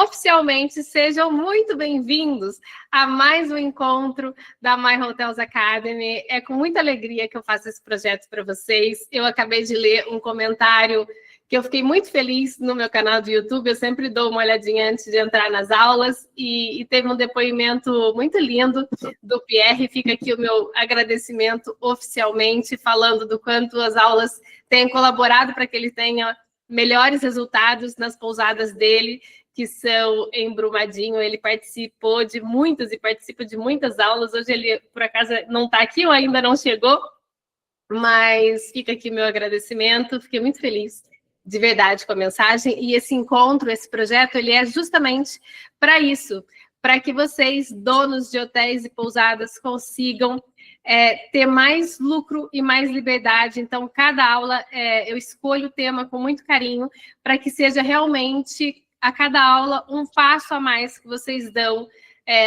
oficialmente, sejam muito bem-vindos a mais um encontro da My Hotels Academy. É com muita alegria que eu faço esse projeto para vocês. Eu acabei de ler um comentário que eu fiquei muito feliz no meu canal do YouTube. Eu sempre dou uma olhadinha antes de entrar nas aulas e teve um depoimento muito lindo do Pierre. Fica aqui o meu agradecimento oficialmente, falando do quanto as aulas têm colaborado para que ele tenha melhores resultados nas pousadas dele, que são em Brumadinho. Ele participou de muitas e participa de muitas aulas. Hoje ele, por acaso, não está aqui ou ainda não chegou, mas fica aqui meu agradecimento. Fiquei muito feliz, de verdade, com a mensagem. E esse encontro, esse projeto, ele é justamente para isso, para que vocês, donos de hotéis e pousadas, consigam ter mais lucro e mais liberdade. Então, cada aula eu escolho o tema com muito carinho para que seja realmente, a cada aula, um passo a mais que vocês dão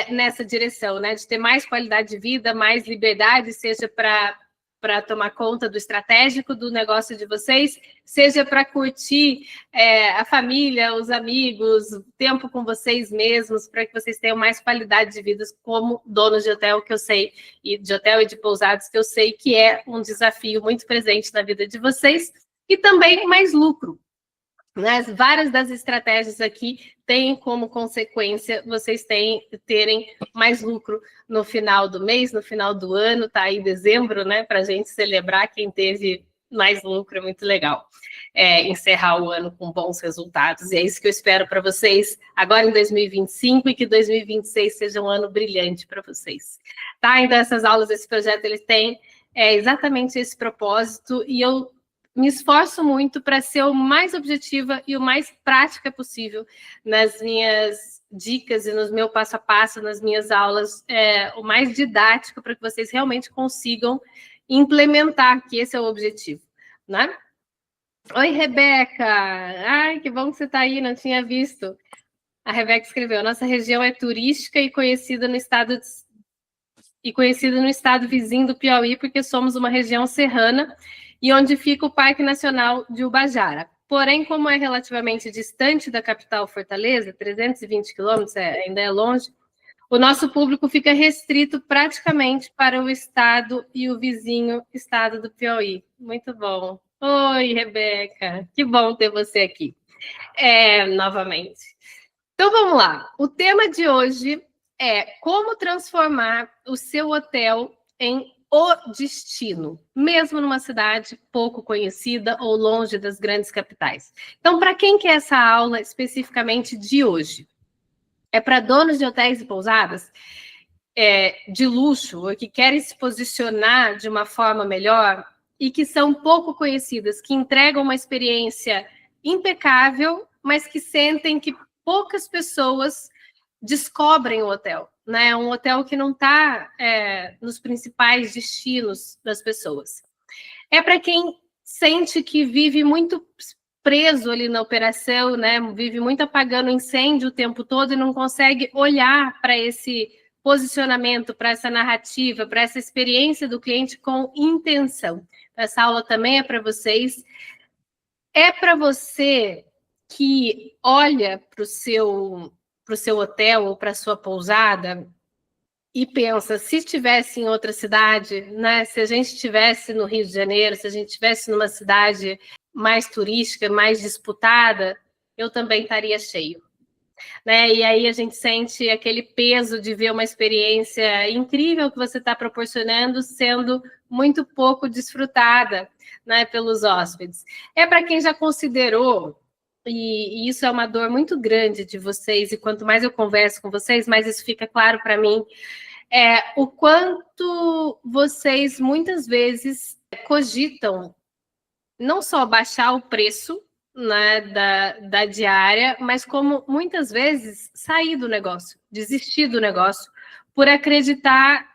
nessa direção, né? De ter mais qualidade de vida, mais liberdade, seja para tomar conta do estratégico do negócio de vocês, seja para curtir a família, os amigos, o tempo com vocês mesmos, para que vocês tenham mais qualidade de vida como donos de hotel, que eu sei, e de hotel e de pousadas, que eu sei que é um desafio muito presente na vida de vocês, e também mais lucro. Né? Várias das estratégias aqui têm como consequência vocês terem mais lucro no final do mês, no final do ano. Está aí dezembro, né? Para a gente celebrar quem teve mais lucro, é muito legal. Encerrar o ano com bons resultados. E é isso que eu espero para vocês agora em 2025 e que 2026 seja um ano brilhante para vocês. Tá? Então, essas aulas, esse projeto, ele tem exatamente esse propósito, e eu me esforço muito para ser o mais objetiva e o mais prática possível nas minhas dicas e no meu passo a passo, nas minhas aulas, o mais didático, para que vocês realmente consigam implementar, que esse é o objetivo, né? Oi, Rebeca! Ai, que bom que você está aí, não tinha visto. A Rebeca escreveu: nossa região é turística e conhecida no estado vizinho do Piauí, porque somos uma região serrana e onde fica o Parque Nacional de Ubajara. Porém, como é relativamente distante da capital Fortaleza, 320 quilômetros, ainda é longe, o nosso público fica restrito praticamente para o estado e o vizinho estado do Piauí. Muito bom. Oi, Rebeca, que bom ter você aqui novamente. Então, vamos lá. O tema de hoje é como transformar o seu hotel em o destino, mesmo numa cidade pouco conhecida ou longe das grandes capitais. Então, para quem que é essa aula especificamente de hoje? É para donos de hotéis e pousadas de luxo, ou que querem se posicionar de uma forma melhor e que são pouco conhecidas, que entregam uma experiência impecável, mas que sentem que poucas pessoas descobrem o hotel, né? Um hotel que não está nos principais destinos das pessoas. É para quem sente que vive muito preso ali na operação, né? Vive muito apagando incêndio o tempo todo e não consegue olhar para esse posicionamento, para essa narrativa, para essa experiência do cliente com intenção. Essa aula também é para vocês. É para você que olha para o seu hotel ou para a sua pousada e pensa, se estivesse em outra cidade, né? Se a gente estivesse no Rio de Janeiro, se a gente estivesse numa cidade mais turística, mais disputada, eu também estaria cheio. Né? E aí a gente sente aquele peso de ver uma experiência incrível que você está proporcionando sendo muito pouco desfrutada, né, pelos hóspedes. É para quem já considerou, e isso é uma dor muito grande de vocês, e quanto mais eu converso com vocês, mais isso fica claro para mim, o quanto vocês muitas vezes cogitam não só baixar o preço, né, da diária, mas como muitas vezes sair do negócio, desistir do negócio, por acreditar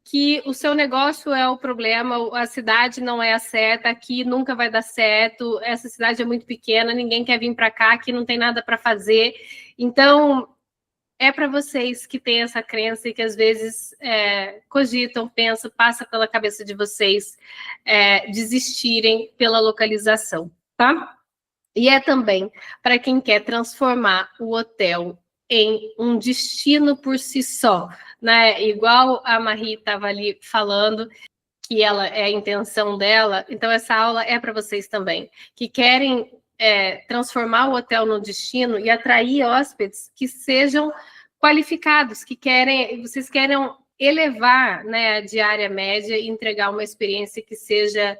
que o seu negócio é o problema, a cidade não é a certa, aqui nunca vai dar certo, essa cidade é muito pequena, ninguém quer vir para cá, aqui não tem nada para fazer. Então, é para vocês que têm essa crença e que às vezes cogitam, pensam, passa pela cabeça de vocês desistirem pela localização, tá? E é também para quem quer transformar o hotel em um destino por si só, né? Igual a Marie estava ali falando, que ela é a intenção dela, então essa aula é para vocês também, que querem transformar o hotel no destino e atrair hóspedes que sejam qualificados, vocês querem elevar, né, a diária média e entregar uma experiência que seja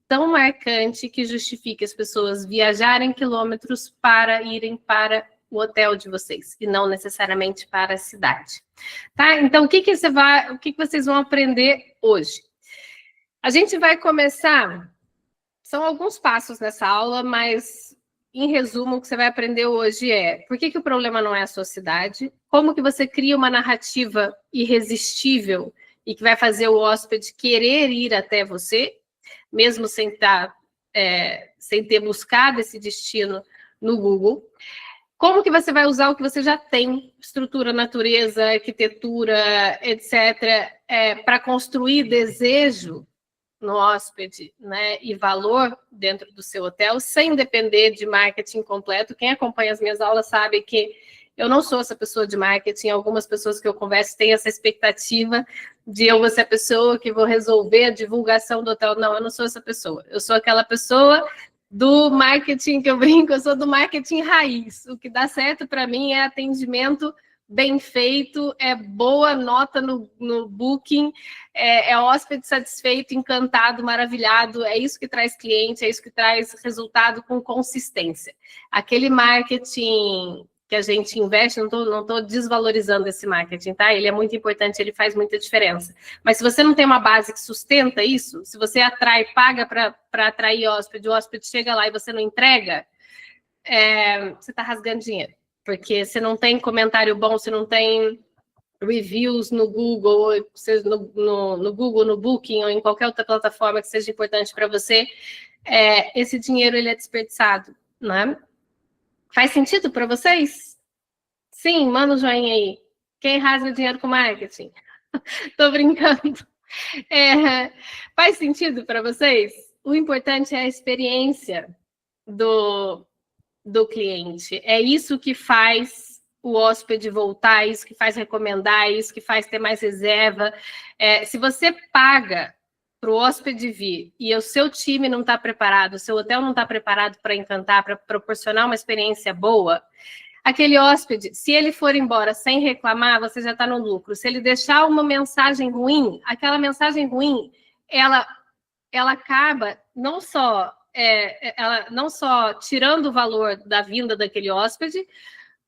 tão marcante que justifique as pessoas viajarem quilômetros para irem para o hotel de vocês e não necessariamente para a cidade. Tá? Então, o que vocês vão aprender hoje? A gente vai começar, são alguns passos nessa aula, mas em resumo, o que você vai aprender hoje é por que o problema não é a sua cidade, como que você cria uma narrativa irresistível e que vai fazer o hóspede querer ir até você, mesmo sem ter buscado esse destino no Google. Como que você vai usar o que você já tem, estrutura, natureza, arquitetura, etc., para construir desejo no hóspede, né, e valor dentro do seu hotel, sem depender de marketing completo. Quem acompanha as minhas aulas sabe que eu não sou essa pessoa de marketing. Algumas pessoas que eu converso têm essa expectativa de eu vou ser a pessoa que vou resolver a divulgação do hotel. Não, eu não sou essa pessoa. Eu sou aquela pessoa do marketing que eu brinco, eu sou do marketing raiz. O que dá certo para mim é atendimento bem feito, é boa nota no Booking, é hóspede satisfeito, encantado, maravilhado. É isso que traz cliente, é isso que traz resultado com consistência. Aquele marketing que a gente investe, não estou desvalorizando esse marketing, tá? Ele é muito importante, ele faz muita diferença. Mas se você não tem uma base que sustenta isso, se você paga para atrair hóspede, o hóspede chega lá e você não entrega, você está rasgando dinheiro. Porque você não tem comentário bom, você não tem reviews no Google, no Google, no Booking ou em qualquer outra plataforma que seja importante para você, esse dinheiro ele é desperdiçado, né? Faz sentido para vocês? Sim, manda um joinha aí. Quem rasga dinheiro com marketing? Tô brincando. Faz sentido para vocês? O importante é a experiência do cliente. É isso que faz o hóspede voltar, é isso que faz recomendar, é isso que faz ter mais reserva. Se você paga para o hóspede vir e o seu time não está preparado, o seu hotel não está preparado para encantar, para proporcionar uma experiência boa, aquele hóspede, se ele for embora sem reclamar, você já está no lucro. Se ele deixar uma mensagem ruim, aquela mensagem ruim, ela acaba não só tirando o valor da vinda daquele hóspede,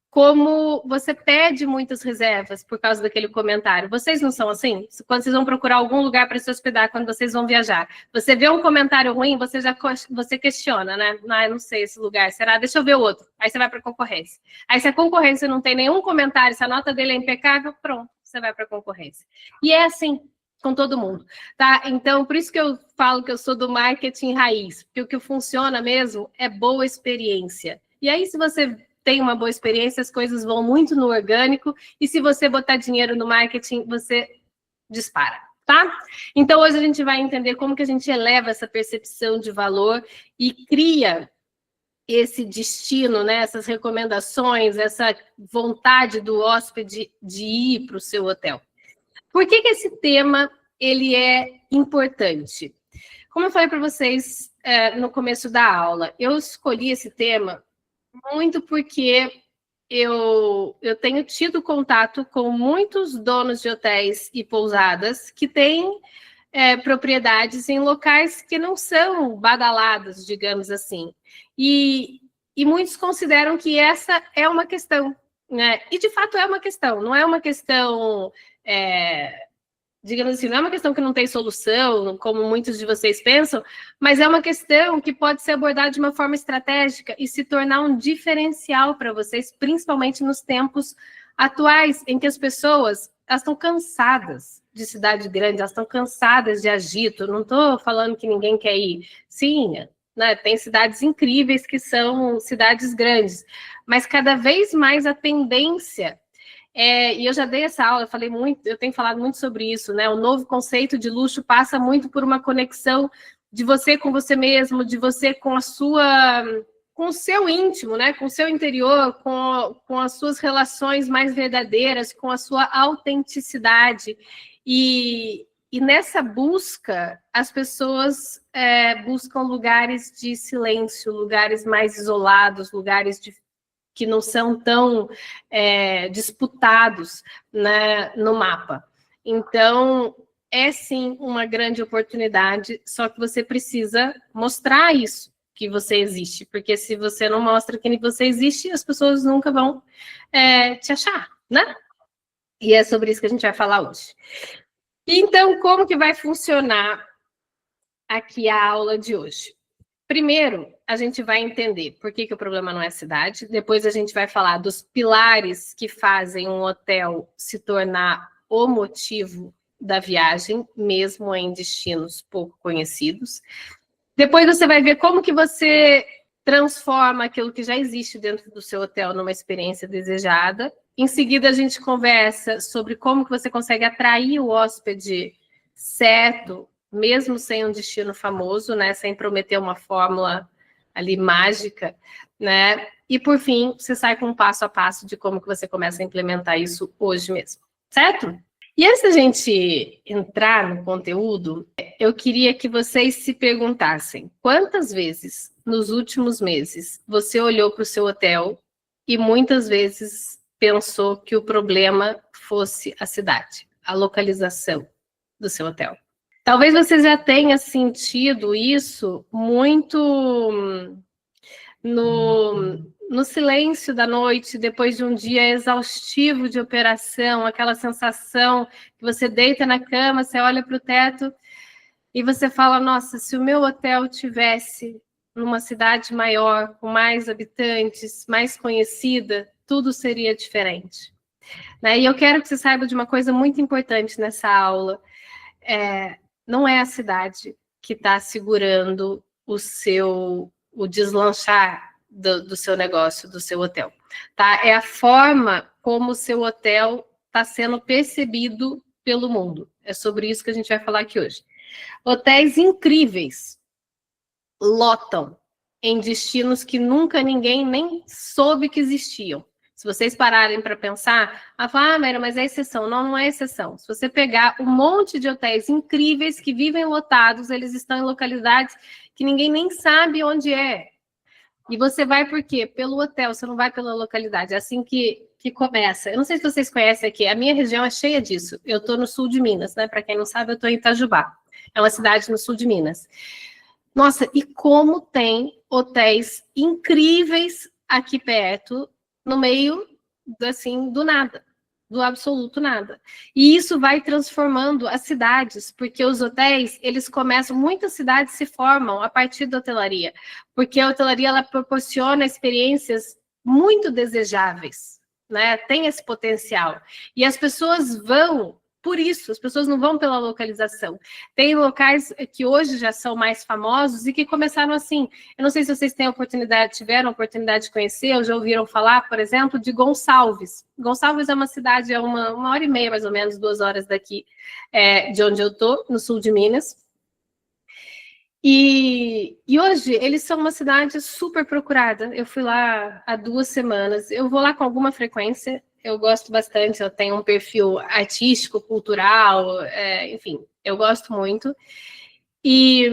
como você perde muitas reservas por causa daquele comentário. Vocês não são assim? Quando vocês vão procurar algum lugar para se hospedar, quando vocês vão viajar, você vê um comentário ruim, você questiona, né? Eu não sei esse lugar, será? Deixa eu ver o outro. Aí você vai para a concorrência. Aí se a concorrência não tem nenhum comentário, se a nota dele é impecável, pronto, você vai para a concorrência. E é assim com todo mundo, tá? Então, por isso que eu falo que eu sou do marketing raiz, porque o que funciona mesmo é boa experiência. E aí, se você tem uma boa experiência, as coisas vão muito no orgânico, e se você botar dinheiro no marketing, você dispara, tá? Então, hoje a gente vai entender como que a gente eleva essa percepção de valor e cria esse destino, né? Essas recomendações, essa vontade do hóspede de ir para o seu hotel. Por que esse tema ele é importante? Como eu falei para vocês no começo da aula, eu escolhi esse tema muito porque eu tenho tido contato com muitos donos de hotéis e pousadas que têm propriedades em locais que não são badalados, digamos assim. E muitos consideram que essa é uma questão, né? E de fato é uma questão, não é uma questão... digamos assim, não é uma questão que não tem solução, como muitos de vocês pensam, mas é uma questão que pode ser abordada de uma forma estratégica e se tornar um diferencial para vocês, principalmente nos tempos atuais, em que as pessoas estão cansadas de cidade grande, elas estão cansadas de agito. Não estou falando que ninguém quer ir. Sim, né, tem cidades incríveis que são cidades grandes, mas cada vez mais a tendência... e eu já dei essa aula, eu tenho falado muito sobre isso, né? O novo conceito de luxo passa muito por uma conexão de você com você mesmo, de você com a sua com o seu íntimo, né? Com o seu interior, com as suas relações mais verdadeiras, com a sua autenticidade. E nessa busca, as pessoas buscam lugares de silêncio, lugares mais isolados, lugares que não são tão disputados, né, no mapa. Então, é sim uma grande oportunidade, só que você precisa mostrar isso, que você existe, porque se você não mostra que você existe, as pessoas nunca vão te achar, né? E é sobre isso que a gente vai falar hoje. Então, como que vai funcionar aqui a aula de hoje? Primeiro, a gente vai entender por que o problema não é a cidade, depois a gente vai falar dos pilares que fazem um hotel se tornar o motivo da viagem, mesmo em destinos pouco conhecidos. Depois você vai ver como que você transforma aquilo que já existe dentro do seu hotel numa experiência desejada. Em seguida, a gente conversa sobre como que você consegue atrair o hóspede certo, mesmo sem um destino famoso, né? Sem prometer uma fórmula ali mágica, né? E, por fim, você sai com um passo a passo de como que você começa a implementar isso hoje mesmo, certo? E antes da gente entrar no conteúdo, eu queria que vocês se perguntassem quantas vezes nos últimos meses você olhou para o seu hotel e muitas vezes pensou que o problema fosse a cidade, a localização do seu hotel. Talvez você já tenha sentido isso muito no silêncio da noite, depois de um dia exaustivo de operação, aquela sensação que você deita na cama, você olha para o teto e você fala, nossa, se o meu hotel tivesse numa cidade maior, com mais habitantes, mais conhecida, tudo seria diferente. Né? E eu quero que você saiba de uma coisa muito importante nessa aula. Não é a cidade que está segurando o deslanchar do seu negócio, do seu hotel. Tá? É a forma como o seu hotel está sendo percebido pelo mundo. É sobre isso que a gente vai falar aqui hoje. Hotéis incríveis lotam em destinos que nunca ninguém nem soube que existiam. Se vocês pararem para pensar, Mayra, mas é exceção. Não, não é exceção. Se você pegar um monte de hotéis incríveis que vivem lotados, eles estão em localidades que ninguém nem sabe onde é. E você vai por quê? Pelo hotel, você não vai pela localidade. É assim que começa. Eu não sei se vocês conhecem aqui, a minha região é cheia disso. Eu estou no sul de Minas, né? Para quem não sabe, eu estou em Itajubá. É uma cidade no sul de Minas. Nossa, e como tem hotéis incríveis aqui perto, no meio, assim, do nada, do absoluto nada. E isso vai transformando as cidades, porque os hotéis, eles começam, muitas cidades se formam a partir da hotelaria, porque a hotelaria, ela proporciona experiências muito desejáveis, né? Tem esse potencial. E as pessoas vão por isso, as pessoas não vão pela localização. Tem locais que hoje já são mais famosos e que começaram assim. Eu não sei se vocês tiveram a oportunidade de conhecer, ou já ouviram falar, por exemplo, de Gonçalves. Gonçalves é uma cidade, é uma hora e meia, mais ou menos, 2 horas daqui, de onde eu estou, no sul de Minas. E hoje eles são uma cidade super procurada. Eu fui lá há 2 semanas. Eu vou lá com alguma frequência. Eu gosto bastante, eu tenho um perfil artístico, cultural, enfim, eu gosto muito. E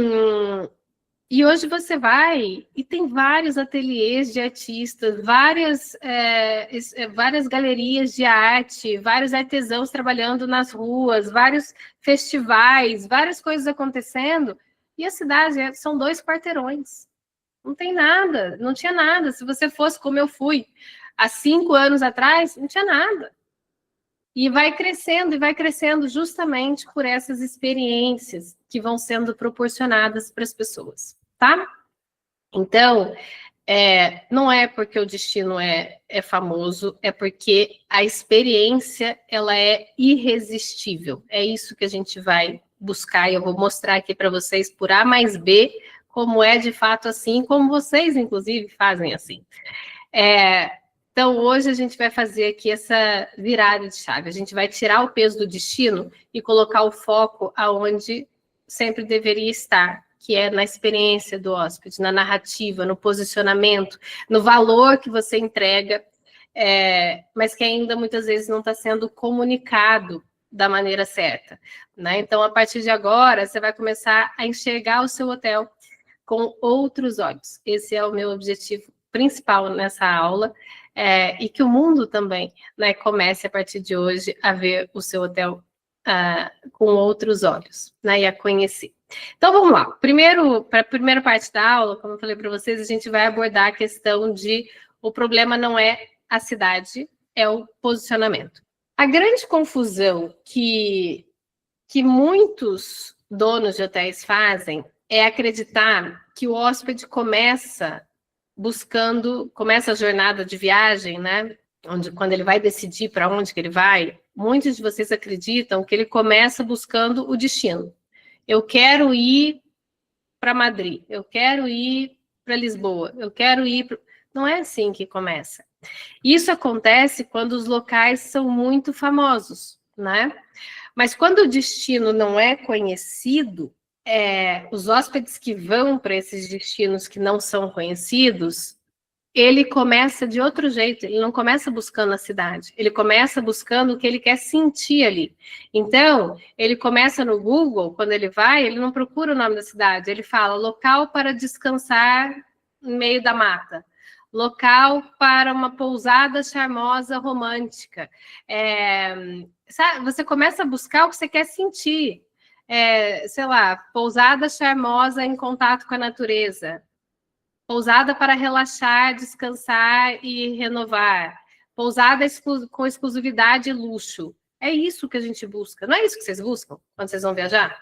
hoje você vai e tem vários ateliês de artistas, várias galerias de arte, vários artesãos trabalhando nas ruas, vários festivais, várias coisas acontecendo. E a cidade são 2 quarteirões. Não tem nada, não tinha nada. Se você fosse como eu fui há 5 anos atrás, não tinha nada. E vai crescendo justamente por essas experiências que vão sendo proporcionadas para as pessoas, tá? Então, não é porque o destino é famoso, é porque a experiência, ela é irresistível. É isso que a gente vai buscar, e eu vou mostrar aqui para vocês por A mais B, como é de fato assim, como vocês, inclusive, fazem assim. Então, hoje a gente vai fazer aqui essa virada de chave. A gente vai tirar o peso do destino e colocar o foco aonde sempre deveria estar, que é na experiência do hóspede, na narrativa, no posicionamento, no valor que você entrega, mas que ainda muitas vezes não está sendo comunicado da maneira certa, né? Então, a partir de agora, você vai começar a enxergar o seu hotel com outros olhos. Esse é o meu objetivo principal nessa aula, e que o mundo também, né, comece a partir de hoje a ver o seu hotel com outros olhos, né, e a conhecer. Então, vamos lá. Para a primeira parte da aula, como eu falei para vocês, a gente vai abordar a questão de o problema não é a cidade, é o posicionamento. A grande confusão que muitos donos de hotéis fazem é acreditar que o hóspede começa a jornada de viagem, né? Quando ele vai decidir para onde que ele vai, muitos de vocês acreditam que ele começa buscando o destino. Eu quero ir para Madrid, eu quero ir para Lisboa, eu quero ir... Não é assim que começa. Isso acontece quando os locais são muito famosos, né? Mas quando o destino não é conhecido, os hóspedes que vão para esses destinos que não são conhecidos, ele começa de outro jeito, ele não começa buscando a cidade, ele começa buscando o que ele quer sentir ali. Então, ele começa no Google, quando ele vai, ele não procura o nome da cidade, ele fala local para descansar no meio da mata, local para uma pousada charmosa romântica. Sabe, você começa a buscar o que você quer sentir. Sei lá, pousada charmosa em contato com a natureza. Pousada para relaxar, descansar e renovar. Pousada com exclusividade e luxo. É isso que a gente busca. Não é isso que vocês buscam quando vocês vão viajar?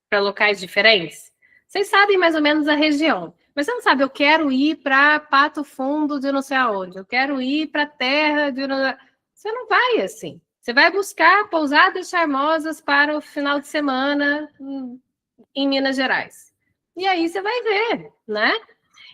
Para locais diferentes? Vocês sabem mais ou menos a região. Mas você não sabe, eu quero ir para Pato Fundo de não sei aonde. Eu quero ir para a terra de... Você não vai assim. Você vai buscar pousadas charmosas para o final de semana em Minas Gerais. E aí você vai ver, né?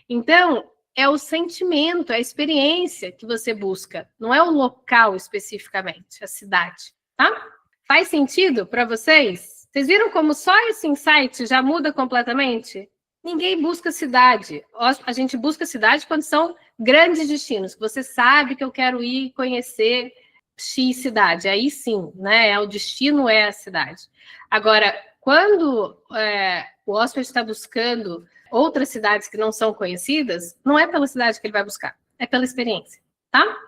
Então, é o sentimento, é a experiência que você busca, não é o local especificamente, a cidade, tá? Faz sentido para vocês? Vocês viram como só esse insight já muda completamente? Ninguém busca cidade. A gente busca cidade quando são grandes destinos, que você sabe que eu quero ir conhecer X cidade. Aí sim, né? O destino é a cidade. Agora, quando o hóspede está buscando outras cidades que não são conhecidas, não é pela cidade que ele vai buscar, é pela experiência, tá?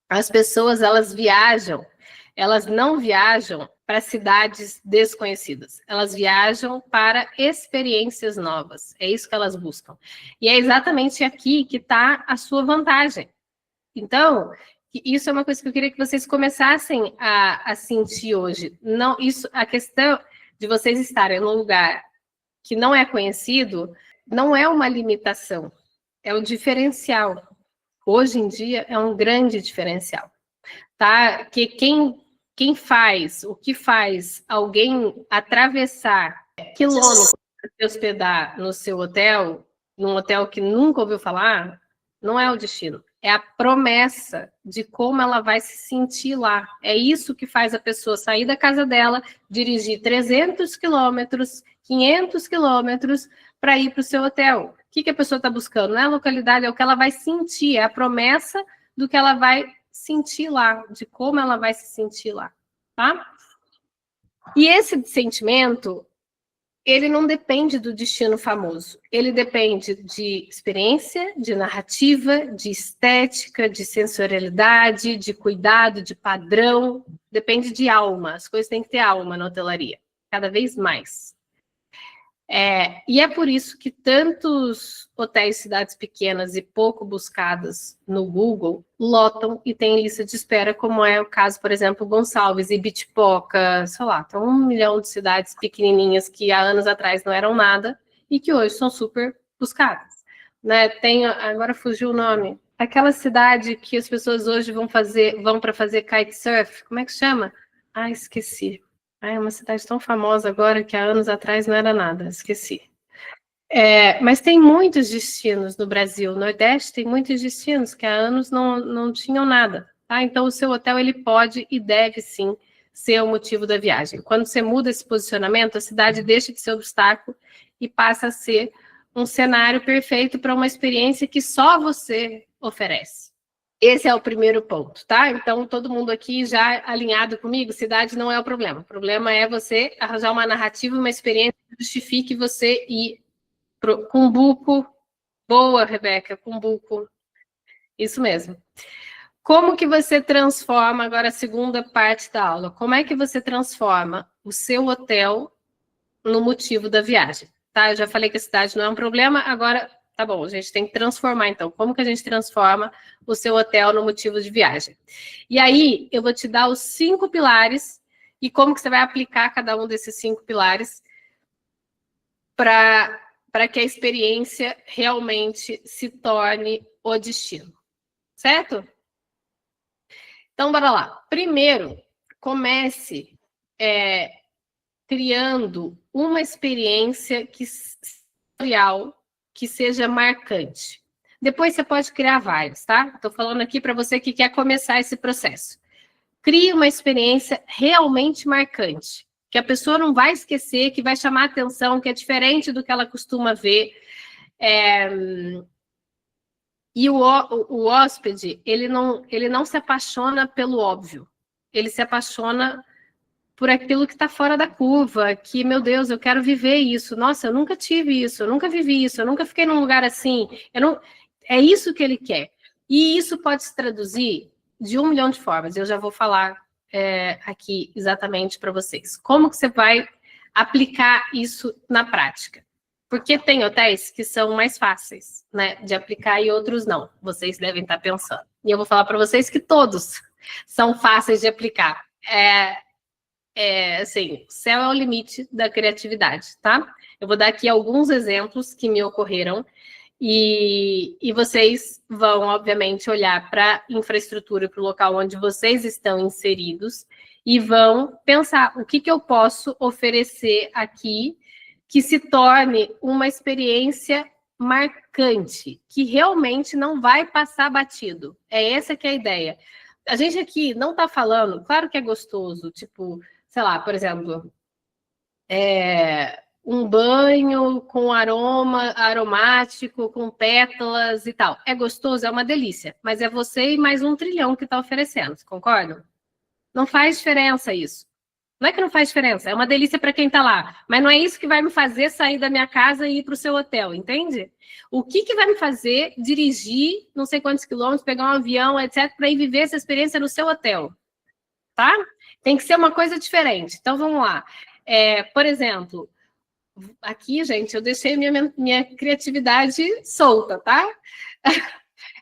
As pessoas, elas não viajam para cidades desconhecidas, elas viajam para experiências novas, é isso que elas buscam. E é exatamente aqui que está a sua vantagem. Então, isso é uma coisa que eu queria que vocês começassem a sentir hoje. Não, a questão de vocês estarem num lugar que não é conhecido, não é uma limitação, é um diferencial. Hoje em dia é um grande diferencial, tá? Que quem faz, o que faz alguém atravessar quilômetros para se hospedar no seu hotel, num hotel que nunca ouviu falar, não é o destino, é a promessa de como ela vai se sentir lá. É isso que faz a pessoa sair da casa dela, dirigir 300 quilômetros, 500 quilômetros para ir para o seu hotel. O que a pessoa está buscando? Não é a localidade, é o que ela vai sentir, é a promessa do que ela vai sentir lá, de como ela vai se sentir lá, tá? E esse sentimento, ele não depende do destino famoso, ele depende de experiência, de narrativa, de estética, de sensorialidade, de cuidado, de padrão, depende de alma, as coisas têm que ter alma na hotelaria, cada vez mais. E é por isso que tantos hotéis, cidades pequenas e pouco buscadas no Google lotam e tem lista de espera, como é o caso, por exemplo, Gonçalves e Bitpoca, sei lá, tem 1 milhão de cidades pequenininhas que há anos atrás não eram nada e que hoje são super buscadas, né? Agora fugiu o nome, aquela cidade que as pessoas hoje vão para fazer kitesurf, como é que chama? Esqueci. É uma cidade tão famosa agora que há anos atrás não era nada, esqueci. Mas tem muitos destinos no Brasil, o Nordeste tem muitos destinos que há anos não tinham nada, tá? Então o seu hotel ele pode e deve sim ser o motivo da viagem. Quando você muda esse posicionamento, a cidade deixa de ser obstáculo e passa a ser um cenário perfeito para uma experiência que só você oferece. Esse é o primeiro ponto, tá? Então, todo mundo aqui já alinhado comigo, cidade não é o problema. O problema é você arranjar uma narrativa, uma experiência que justifique você ir pro Cumbuco. Boa, Rebeca, Cumbuco. Isso mesmo. Como que você transforma, agora a segunda parte da aula, como é que você transforma o seu hotel no motivo da viagem? Tá? Eu já falei que a cidade não é um problema, agora, tá bom, a gente tem que transformar, então. Como que a gente transforma o seu hotel no motivo de viagem? E aí, eu vou te dar os 5 pilares e como que você vai aplicar cada um desses 5 pilares para que a experiência realmente se torne o destino. Certo? Então, bora lá. Primeiro, comece criando uma experiência sensorial que seja marcante. Depois você pode criar vários, tá? Estou falando aqui para você que quer começar esse processo. Crie uma experiência realmente marcante, que a pessoa não vai esquecer, que vai chamar a atenção, que é diferente do que ela costuma ver. E o hóspede, ele não se apaixona pelo óbvio. Ele se apaixona por aquilo que está fora da curva, que, meu Deus, eu quero viver isso. Nossa, eu nunca tive isso, eu nunca vivi isso, eu nunca fiquei num lugar assim. É isso que ele quer. E isso pode se traduzir de 1 milhão de formas. Eu já vou falar aqui exatamente para vocês. Como que você vai aplicar isso na prática? Porque tem hotéis que são mais fáceis, né, de aplicar e outros não. Vocês devem estar pensando. E eu vou falar para vocês que todos são fáceis de aplicar. Assim, o céu é o limite da criatividade, tá? Eu vou dar aqui alguns exemplos que me ocorreram e vocês vão, obviamente, olhar para a infraestrutura, para o local onde vocês estão inseridos e vão pensar o que eu posso oferecer aqui que se torne uma experiência marcante, que realmente não vai passar batido. É essa que é a ideia. A gente aqui não está falando, claro que é gostoso, tipo, sei lá, por exemplo, um banho com aroma aromático, com pétalas e tal. É gostoso, é uma delícia, mas é você e mais 1 trilhão que está oferecendo, concordam? Não faz diferença isso. Não é que não faz diferença, é uma delícia para quem está lá, mas não é isso que vai me fazer sair da minha casa e ir para o seu hotel, entende? O que vai me fazer dirigir não sei quantos quilômetros, pegar um avião, etc., para ir viver essa experiência no seu hotel, tá? Tem que ser uma coisa diferente. Então, vamos lá. Por exemplo, aqui, gente, eu deixei minha criatividade solta, tá?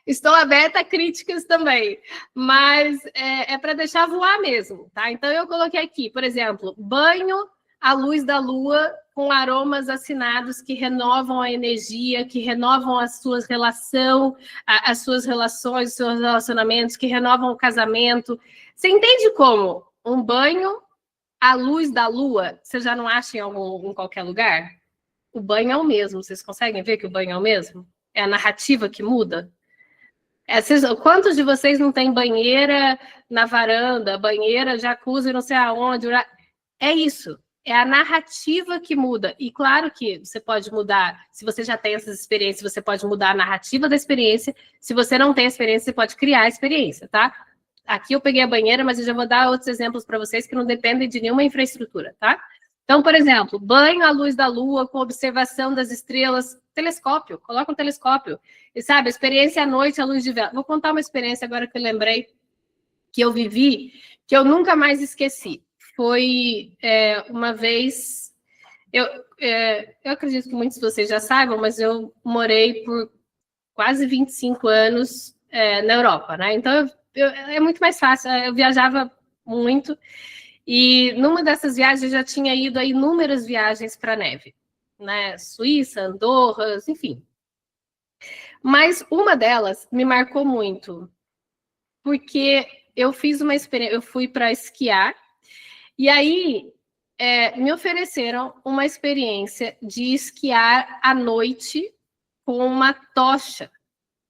Estou aberta a críticas também, mas é para deixar voar mesmo, tá? Então, eu coloquei aqui, por exemplo, banho à luz da lua com aromas assinados que renovam a energia, que renovam as suas relações, as suos relacionamentos, que renovam o casamento. Você entende como um banho à luz da lua, você já não acha em qualquer lugar? O banho é o mesmo, vocês conseguem ver que o banho é o mesmo? É a narrativa que muda? Quantos de vocês não tem banheira na varanda, banheira, jacuzzi, não sei aonde? É isso, é a narrativa que muda. E claro que você pode mudar, se você já tem essas experiências, você pode mudar a narrativa da experiência. Se você não tem experiência, você pode criar a experiência, tá? Aqui eu peguei a banheira, mas eu já vou dar outros exemplos para vocês que não dependem de nenhuma infraestrutura, tá? Então, por exemplo, banho à luz da lua, com observação das estrelas, telescópio, coloca um telescópio. E sabe, experiência à noite à luz de vela. Vou contar uma experiência agora que eu lembrei, que eu vivi, que eu nunca mais esqueci. Foi uma vez... Eu acredito que muitos de vocês já saibam, mas eu morei por quase 25 anos na Europa, né? Então, é muito mais fácil. Eu viajava muito. E numa dessas viagens, eu já tinha ido a inúmeras viagens para a neve, né? Suíça, Andorra, enfim. Mas uma delas me marcou muito, porque eu fiz uma experiência, eu fui para esquiar, e aí me ofereceram uma experiência de esquiar à noite com uma tocha,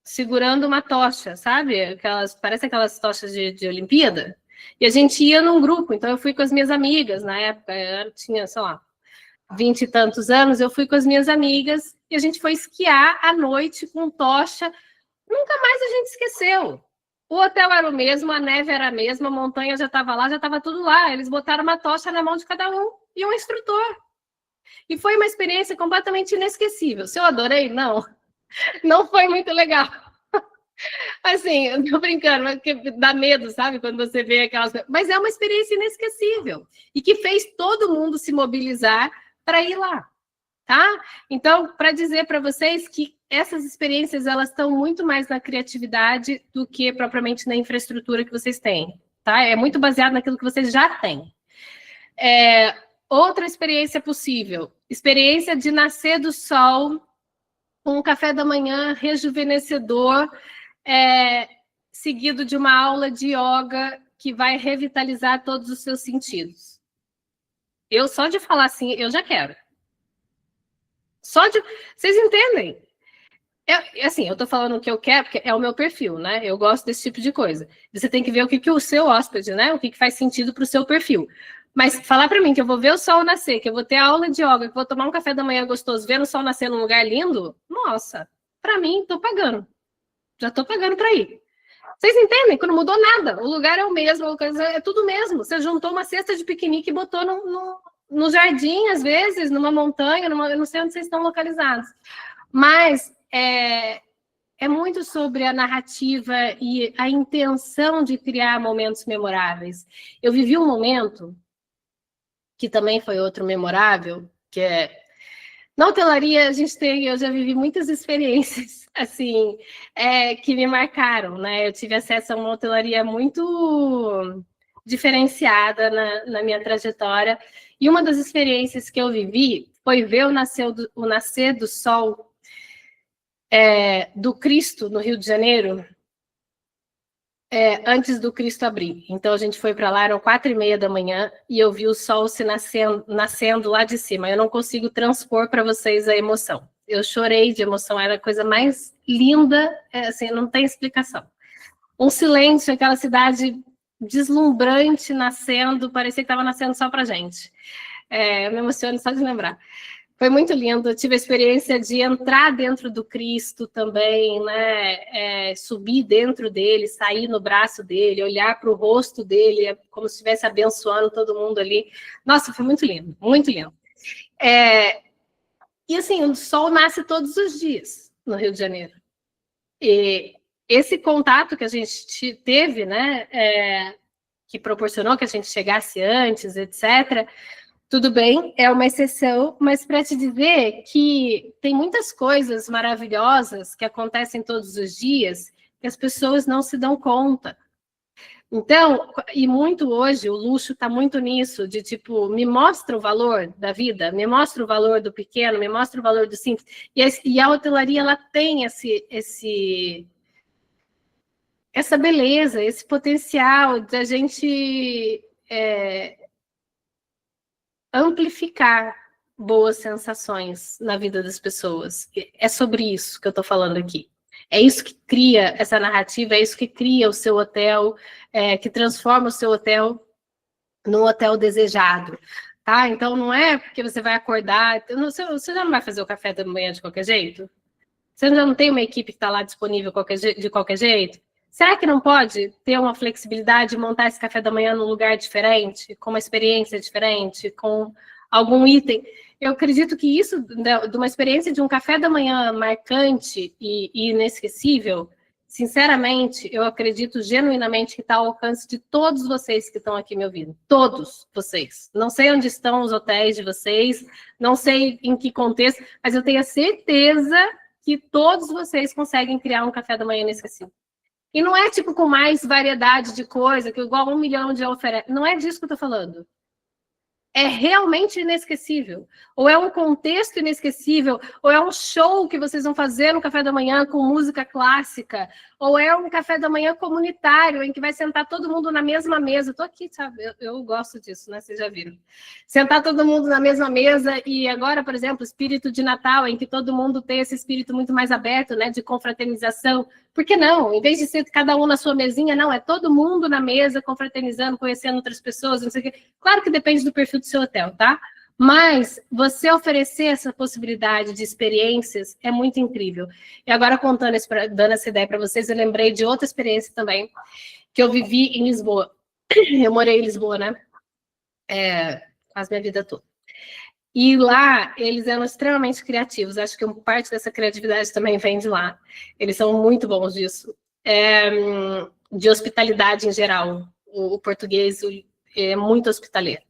segurando uma tocha, sabe? Parece aquelas tochas de Olimpíada. E a gente ia num grupo, então eu fui com as minhas amigas, na época, eu tinha, sei lá, 20 e tantos anos, eu fui com as minhas amigas e a gente foi esquiar à noite com tocha. Nunca mais a gente esqueceu. O hotel era o mesmo, a neve era a mesma, a montanha já estava lá, já estava tudo lá. Eles botaram uma tocha na mão de cada um e um instrutor. E foi uma experiência completamente inesquecível. Se eu adorei? Não. Não foi muito legal. Assim, eu tô brincando, mas dá medo, sabe? Quando você vê aquelas coisas. Mas é uma experiência inesquecível. E que fez todo mundo se mobilizar para ir lá. Tá? Então, para dizer para vocês que essas experiências elas estão muito mais na criatividade do que propriamente na infraestrutura que vocês têm, tá? É muito baseado naquilo que vocês já têm. Outra experiência possível, experiência de nascer do sol, um café da manhã rejuvenescedor, seguido de uma aula de yoga que vai revitalizar todos os seus sentidos. Eu só de falar assim, eu já quero. Vocês entendem? Assim, eu tô falando o que eu quero, porque é o meu perfil, né? Eu gosto desse tipo de coisa. Você tem que ver o que o seu hóspede, né? O que faz sentido para o seu perfil. Mas falar para mim que eu vou ver o sol nascer, que eu vou ter aula de yoga, que eu vou tomar um café da manhã gostoso, vendo o sol nascer num lugar lindo, nossa, para mim, tô pagando. Já tô pagando para ir. Vocês entendem? Que não mudou nada. O lugar é o mesmo, é tudo mesmo. Você juntou uma cesta de piquenique e botou no jardim, às vezes, numa montanha, eu não sei onde vocês estão localizados. Mas é muito sobre a narrativa e a intenção de criar momentos memoráveis. Eu vivi um momento que também foi outro memorável, que na hotelaria eu já vivi muitas experiências assim que me marcaram, né? Eu tive acesso a uma hotelaria muito diferenciada na minha trajetória, e uma das experiências que eu vivi foi ver o nascer do sol do Cristo no Rio de Janeiro, antes do Cristo abrir. Então a gente foi para lá, eram 4h30 da manhã, e eu vi o sol se nascendo lá de cima. Eu não consigo transpor para vocês a emoção. Eu chorei de emoção, era a coisa mais linda, assim, não tem explicação. Um silêncio, aquela cidade deslumbrante nascendo, parecia que estava nascendo só para gente. Eu me emociono só de lembrar. Foi muito lindo, eu tive a experiência de entrar dentro do Cristo também, né? Subir dentro dele, sair no braço dele, olhar para o rosto dele, como se estivesse abençoando todo mundo ali. Nossa, foi muito lindo, muito lindo. E assim, o sol nasce todos os dias no Rio de Janeiro. E esse contato que a gente teve, né? Que proporcionou que a gente chegasse antes, etc., tudo bem, é uma exceção, mas para te dizer que tem muitas coisas maravilhosas que acontecem todos os dias que as pessoas não se dão conta. Então, e muito hoje, o luxo está muito nisso, de tipo, me mostra o valor da vida, me mostra o valor do pequeno, me mostra o valor do simples. E a hotelaria, ela tem essa beleza, esse potencial de a gente amplificar boas sensações na vida das pessoas. É sobre isso que eu estou falando aqui. É isso que cria essa narrativa, é isso que cria o seu hotel, que transforma o seu hotel num hotel desejado. Tá? Então, não é porque você vai acordar... Você já não vai fazer o café da manhã de qualquer jeito? Você já não tem uma equipe que está lá disponível de qualquer jeito? Será que não pode ter uma flexibilidade de montar esse café da manhã num lugar diferente, com uma experiência diferente, com algum item? Eu acredito que isso, de uma experiência de um café da manhã marcante e inesquecível, sinceramente, eu acredito genuinamente que está ao alcance de todos vocês que estão aqui me ouvindo. Todos vocês. Não sei onde estão os hotéis de vocês, não sei em que contexto, mas eu tenho a certeza que todos vocês conseguem criar um café da manhã inesquecível. E não é tipo com mais variedade de coisa, que igual 1 milhão de ofertas. Não é disso que eu estou falando. É realmente inesquecível. Ou é um contexto inesquecível, ou é um show que vocês vão fazer no café da manhã com música clássica, ou é um café da manhã comunitário, em que vai sentar todo mundo na mesma mesa. Estou aqui, sabe? Eu gosto disso, né? Vocês já viram. Sentar todo mundo na mesma mesa, e agora, por exemplo, o espírito de Natal, em que todo mundo tem esse espírito muito mais aberto, né? De confraternização. Por que não? Em vez de ser cada um na sua mesinha, não, é todo mundo na mesa, confraternizando, conhecendo outras pessoas, não sei o quê. Claro que depende do perfil do seu hotel, tá? Mas você oferecer essa possibilidade de experiências é muito incrível. E agora, dando essa ideia para vocês, eu lembrei de outra experiência também, que eu vivi em Lisboa. Eu morei em Lisboa, né? Quase minha vida toda. E lá, eles eram extremamente criativos. Acho que parte dessa criatividade também vem de lá. Eles são muito bons disso. De hospitalidade em geral. O português é muito hospitaleiro.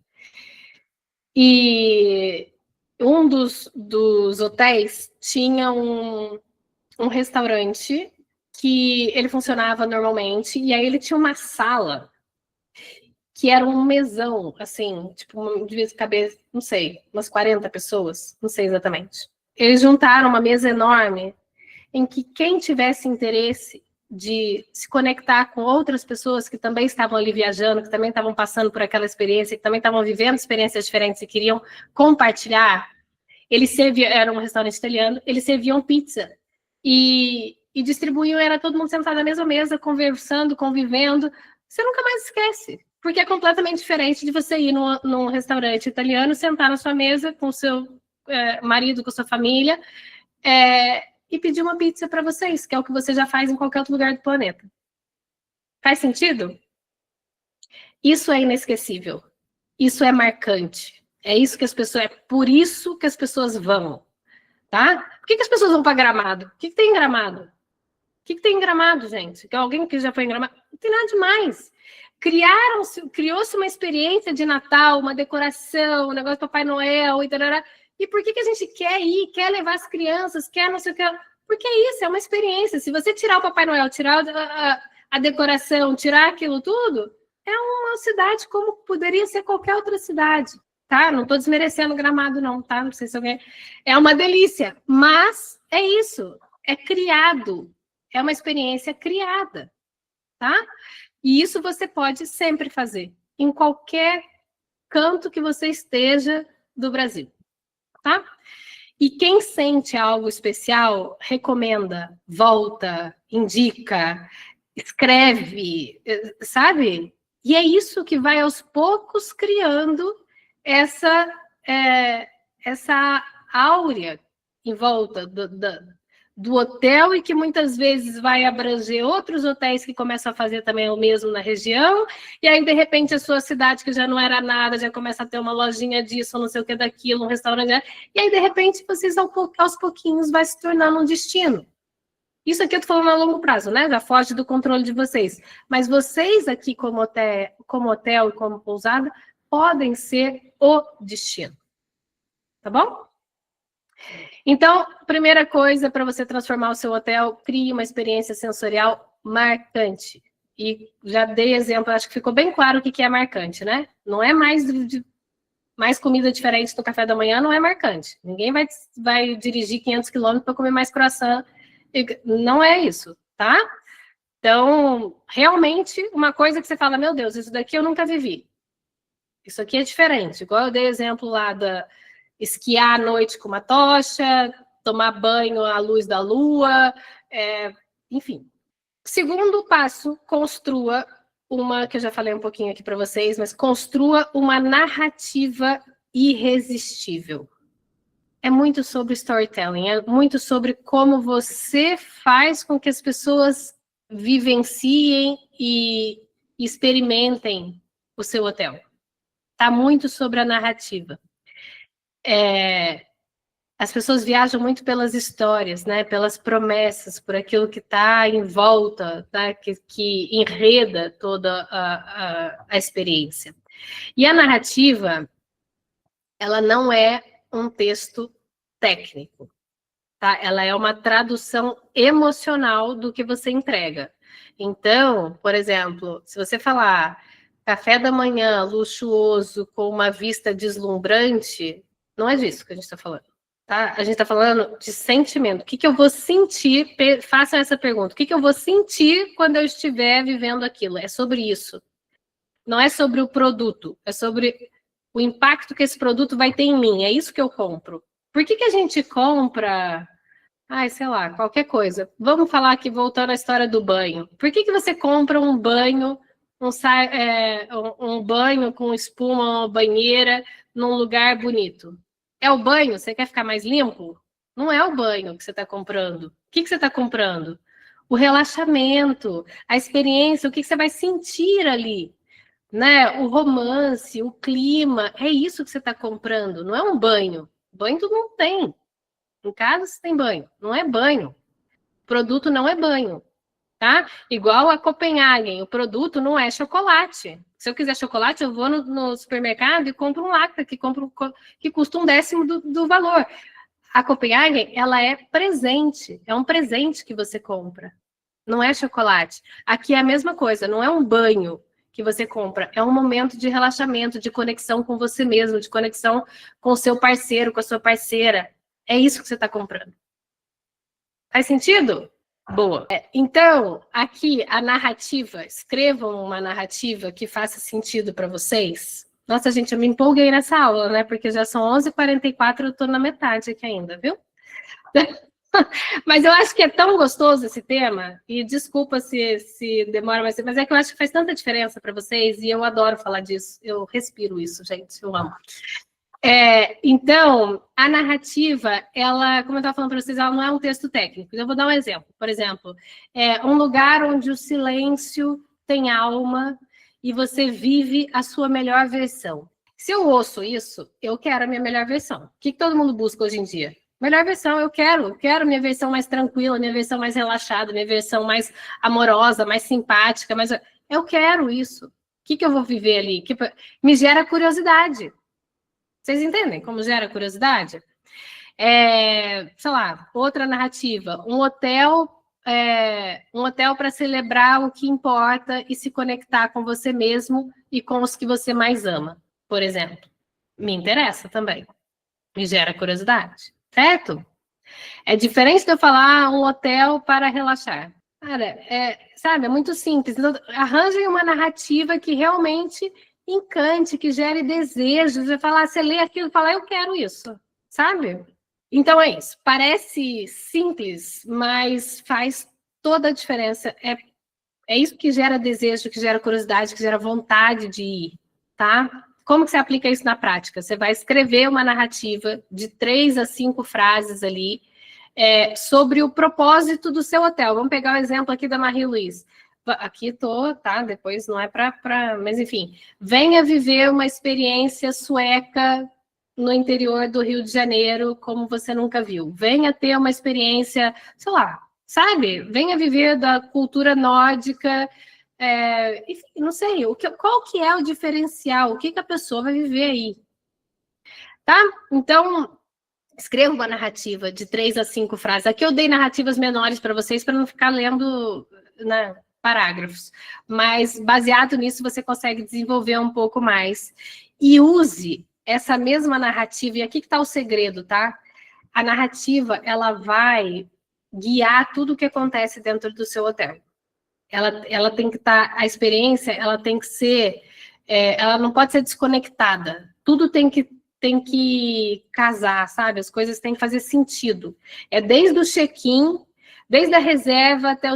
E um dos hotéis tinha um restaurante que ele funcionava normalmente, e aí ele tinha uma sala que era um mesão, assim, tipo, devia caber, não sei, umas 40 pessoas, não sei exatamente. Eles juntaram uma mesa enorme em que quem tivesse interesse de se conectar com outras pessoas que também estavam ali viajando, que também estavam passando por aquela experiência, que também estavam vivendo experiências diferentes e queriam compartilhar, eles serviam, era um restaurante italiano, eles serviam pizza e distribuíam, era todo mundo sentado à mesma mesa, conversando, convivendo. Você nunca mais esquece, porque é completamente diferente de você ir num restaurante italiano, sentar na sua mesa com o seu marido, com a sua família, e pedir uma pizza para vocês, que é o que você já faz em qualquer outro lugar do planeta. Faz sentido? Isso é inesquecível. Isso é marcante. É isso que as pessoas... É por isso que as pessoas vão, tá? Por que as pessoas vão para Gramado? O que tem em Gramado? O que tem em Gramado, gente? Que alguém que já foi em Gramado? Não tem nada demais. Criou-se uma experiência de Natal, uma decoração, um negócio de Papai Noel e tarará. E por que a gente quer ir, quer levar as crianças, quer não sei o que? Porque é isso, é uma experiência. Se você tirar o Papai Noel, tirar a decoração, tirar aquilo tudo, é uma cidade como poderia ser qualquer outra cidade, tá? Não estou desmerecendo Gramado, não, tá? Não sei se alguém... É uma delícia, mas é isso, é criado, é uma experiência criada, tá? E isso você pode sempre fazer, em qualquer canto que você esteja do Brasil, tá? E quem sente algo especial, recomenda, volta, indica, escreve, sabe? E é isso que vai aos poucos criando essa áurea em volta do hotel, e que muitas vezes vai abranger outros hotéis que começam a fazer também o mesmo na região, e aí, de repente, a sua cidade, que já não era nada, já começa a ter uma lojinha disso, não sei o que daquilo, um restaurante, e aí, de repente, vocês aos pouquinhos vai se tornando um destino. Isso aqui eu estou falando a longo prazo, né? Já foge do controle de vocês. Mas vocês aqui, como hotel e como pousada, podem ser o destino. Tá bom? Então, primeira coisa para você transformar o seu hotel, crie uma experiência sensorial marcante. E já dei exemplo, acho que ficou bem claro o que é marcante, né? Não é mais comida diferente no café da manhã, não é marcante. Ninguém vai dirigir 500 quilômetros para comer mais croissant. Não é isso, tá? Então, realmente, uma coisa que você fala, meu Deus, isso daqui eu nunca vivi. Isso aqui é diferente. Igual eu dei exemplo lá da esquiar à noite com uma tocha, tomar banho à luz da lua, enfim. Segundo passo, construa uma, que eu já falei um pouquinho aqui para vocês, mas construa uma narrativa irresistível. É muito sobre storytelling, é muito sobre como você faz com que as pessoas vivenciem e experimentem o seu hotel. Está muito sobre a narrativa. As pessoas viajam muito pelas histórias, né? Pelas promessas, por aquilo que está em volta, tá? que enreda toda a experiência. E a narrativa, ela não é um texto técnico, tá? Ela é uma tradução emocional do que você entrega. Então, por exemplo, se você falar café da manhã luxuoso com uma vista deslumbrante, não é disso que a gente está falando. Tá? A gente está falando de sentimento. O que eu vou sentir? Façam essa pergunta. O que eu vou sentir quando eu estiver vivendo aquilo? É sobre isso. Não é sobre o produto. É sobre o impacto que esse produto vai ter em mim. É isso que eu compro. Por que a gente compra... Ai, sei lá, qualquer coisa. Vamos falar aqui, voltando à história do banho. Por que você compra um banho um banho com espuma, uma banheira, num lugar bonito. É o banho? Você quer ficar mais limpo? Não é o banho que você está comprando. O que você está comprando? O relaxamento, a experiência, o que você vai sentir ali, né? O romance, o clima, é isso que você está comprando. Não é um banho. Banho tu não tem. Em casa você tem banho. Não é banho. O produto não é banho. Tá? Igual a Copenhagen, o produto não é chocolate. Se eu quiser chocolate, eu vou no supermercado e compro um Lacta, que custa 1/10 do valor. A Copenhagen, ela é presente, é um presente que você compra, não é chocolate. Aqui é a mesma coisa, não é um banho que você compra, é um momento de relaxamento, de conexão com você mesmo, de conexão com o seu parceiro, com a sua parceira. É isso que você está comprando. Faz sentido? Boa. Então, aqui a narrativa, escrevam uma narrativa que faça sentido para vocês. Nossa, gente, eu me empolguei nessa aula, né? Porque já são 11h44, eu estou na metade aqui ainda, viu? Mas eu acho que é tão gostoso esse tema, e desculpa se demora mais, mas é que eu acho que faz tanta diferença para vocês, e eu adoro falar disso. Eu respiro isso, gente, eu amo. Então, a narrativa, ela, como eu estava falando para vocês, ela não é um texto técnico. Eu vou dar um exemplo. Por exemplo, um lugar onde o silêncio tem alma e você vive a sua melhor versão. Se eu ouço isso, eu quero a minha melhor versão. O que todo mundo busca hoje em dia? Melhor versão, eu quero minha versão mais tranquila, minha versão mais relaxada, minha versão mais amorosa, mais simpática, mas eu quero isso. O que eu vou viver ali? Me gera curiosidade. Vocês entendem como gera curiosidade? Sei lá, outra narrativa. Um hotel para celebrar o que importa e se conectar com você mesmo e com os que você mais ama, por exemplo. Me interessa também. Me gera curiosidade, certo? É diferente de eu falar um hotel para relaxar. Cara, sabe, é muito simples. Então, arranjem uma narrativa que realmente encante, que gere desejos. Você lê aquilo e fala, eu quero isso, sabe? Então é isso. Parece simples, mas faz toda a diferença. É isso que gera desejo, que gera curiosidade, que gera vontade de ir, tá? Como que você aplica isso na prática? Você vai escrever uma narrativa de 3 a 5 frases ali, sobre o propósito do seu hotel. Vamos pegar o exemplo aqui da Marie Luiz. Aqui estou, tá? Depois não é para... Mas, enfim. Venha viver uma experiência sueca no interior do Rio de Janeiro, como você nunca viu. Venha ter uma experiência, sei lá, sabe? Venha viver da cultura nórdica. Enfim, não sei. Qual que é o diferencial? O que a pessoa vai viver aí? Tá? Então... Escreva uma narrativa de 3 a 5 frases. Aqui eu dei narrativas menores para vocês, para não ficar lendo, né, parágrafos. Mas, baseado nisso, você consegue desenvolver um pouco mais. E use essa mesma narrativa. E aqui que está o segredo, tá? A narrativa, ela vai guiar tudo o que acontece dentro do seu hotel. Ela tem que estar... A experiência, ela tem que ser... ela não pode ser desconectada. Tudo tem que casar, sabe? As coisas têm que fazer sentido. Desde o check-in, desde a reserva até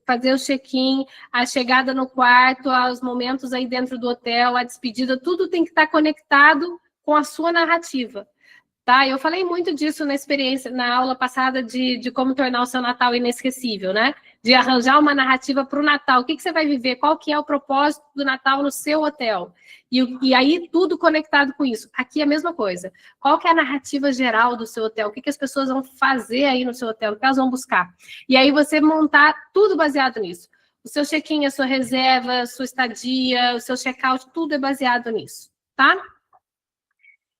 fazer o check-in, a chegada no quarto, aos momentos aí dentro do hotel, a despedida, tudo tem que estar conectado com a sua narrativa. Tá? Eu falei muito disso na aula passada de como tornar o seu Natal inesquecível, né? De arranjar uma narrativa para o Natal. O que você vai viver? Qual que é o propósito do Natal no seu hotel? E aí, tudo conectado com isso. Aqui é a mesma coisa. Qual que é a narrativa geral do seu hotel? O que as pessoas vão fazer aí no seu hotel? O que elas vão buscar? E aí, você montar tudo baseado nisso. O seu check-in, a sua reserva, a sua estadia, o seu check-out, tudo é baseado nisso, tá?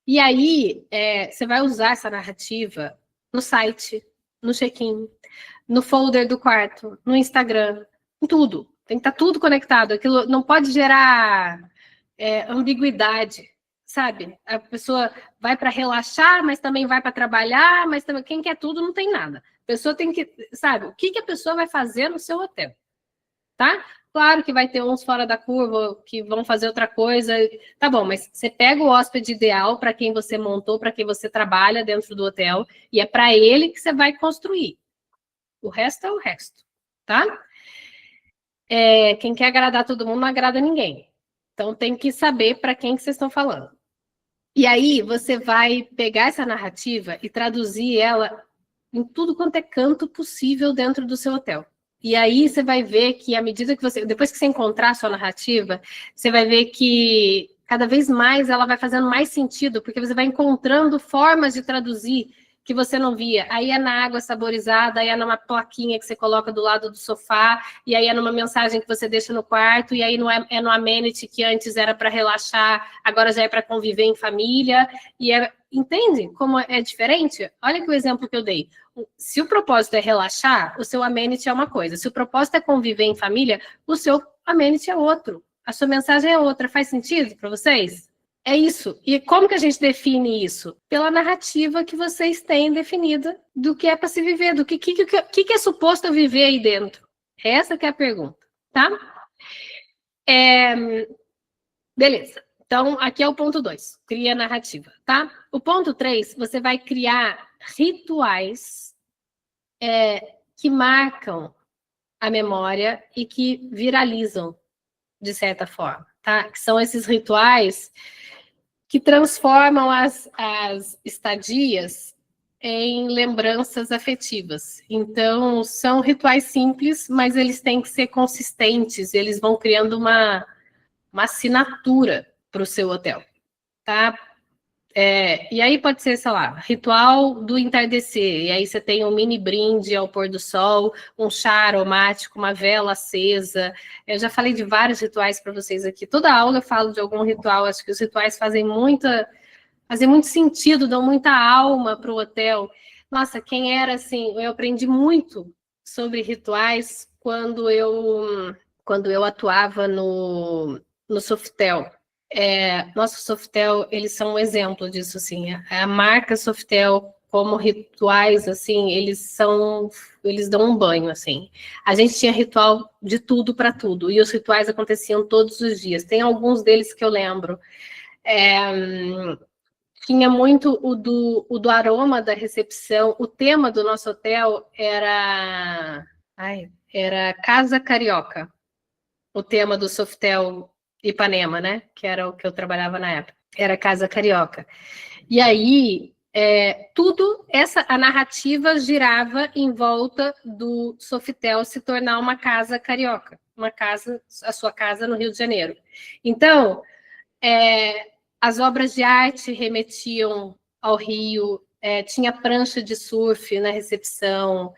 E aí, você vai usar essa narrativa no site, no check-in, no folder do quarto, no Instagram, em tudo. Tem que estar tudo conectado. Aquilo não pode gerar ambiguidade, sabe? A pessoa vai para relaxar, mas também vai para trabalhar, mas também quem quer tudo não tem nada. A pessoa tem que, sabe? O que a pessoa vai fazer no seu hotel, tá? Claro que vai ter uns fora da curva que vão fazer outra coisa. Tá bom, mas você pega o hóspede ideal para quem você montou, para quem você trabalha dentro do hotel, e é para ele que você vai construir. O resto é o resto, tá? quem quer agradar todo mundo não agrada ninguém. Então tem que saber para quem que vocês estão falando. E aí você vai pegar essa narrativa e traduzir ela em tudo quanto é canto possível dentro do seu hotel. E aí você vai ver que à medida que você, depois que você encontrar a sua narrativa, você vai ver que cada vez mais ela vai fazendo mais sentido, porque você vai encontrando formas de traduzir que você não via. Aí é na água saborizada, aí é numa plaquinha que você coloca do lado do sofá, e aí é numa mensagem que você deixa no quarto, e aí é no amenity que antes era para relaxar, agora já é para conviver em família, e entende como é diferente? Olha que o exemplo que eu dei. Se o propósito é relaxar, o seu amenity é uma coisa. Se o propósito é conviver em família, o seu amenity é outro. A sua mensagem é outra. Faz sentido para vocês? É isso. E como que a gente define isso? Pela narrativa que vocês têm definida do que é para se viver, do que é suposto viver aí dentro. Essa que é a pergunta, tá? Beleza. Então, aqui é o ponto 2, cria narrativa, tá? O ponto 3, você vai criar rituais que marcam a memória e que viralizam, de certa forma, tá? Que são esses rituais que transformam as estadias em lembranças afetivas. Então, são rituais simples, mas eles têm que ser consistentes, eles vão criando uma assinatura para o seu hotel, tá? E aí pode ser, sei lá, ritual do entardecer, e aí você tem um mini brinde ao pôr do sol, um chá aromático, uma vela acesa. Eu já falei de vários rituais para vocês aqui. Toda aula eu falo de algum ritual, acho que os rituais fazem muito sentido, dão muita alma para o hotel. Nossa, quem era assim, eu aprendi muito sobre rituais quando eu atuava no Sofitel. Nosso Sofitel, eles são um exemplo disso, assim. A marca Sofitel, como rituais, assim, eles dão um banho, assim. A gente tinha ritual de tudo para tudo, e os rituais aconteciam todos os dias. Tem alguns deles que eu lembro. Tinha muito o do aroma da recepção. O tema do nosso hotel era Casa Carioca. O tema do Sofitel Ipanema, né? Que era o que eu trabalhava na época. Era Casa Carioca. E aí, a narrativa girava em volta do Sofitel se tornar uma casa carioca, a sua casa no Rio de Janeiro. Então, as obras de arte remetiam ao Rio, tinha prancha de surf na recepção,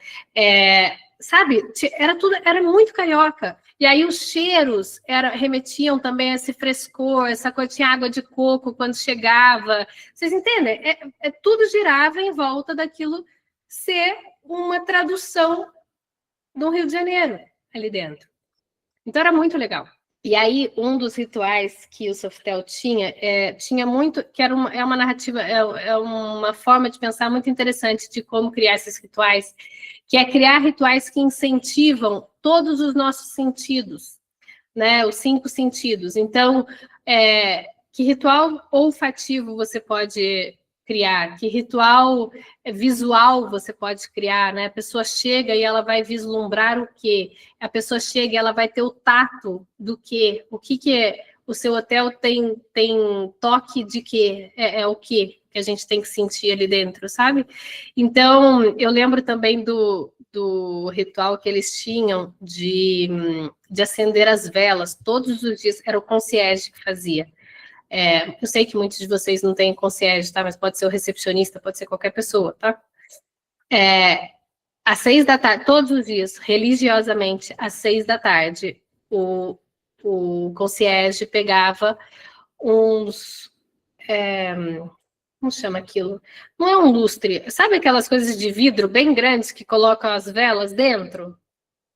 sabe? Era muito carioca. E aí os cheiros remetiam também a esse frescor, essa coisa, tinha água de coco quando chegava. Vocês entendem? Tudo girava em volta daquilo ser uma tradução do Rio de Janeiro ali dentro. Então era muito legal. E aí, um dos rituais que o Sofitel tinha muito, que é uma narrativa, é uma forma de pensar muito interessante de como criar esses rituais, que é criar rituais que incentivam todos os nossos sentidos, né? Os 5 sentidos. Então, que ritual olfativo você pode criar? Que ritual visual você pode criar, né? A pessoa chega e ela vai vislumbrar o quê? A pessoa chega e ela vai ter o tato do quê? O que é? O seu hotel tem toque de quê? O quê que a gente tem que sentir ali dentro, sabe? Então, eu lembro também do ritual que eles tinham de acender as velas todos os dias. Era o concierge que fazia. Eu sei que muitos de vocês não têm concierge, tá? Mas pode ser o recepcionista, pode ser qualquer pessoa, tá? Às 6 da tarde, todos os dias, religiosamente, às 6 da tarde, o concierge pegava uns... como chama aquilo? Não é um lustre. Sabe aquelas coisas de vidro bem grandes que colocam as velas dentro?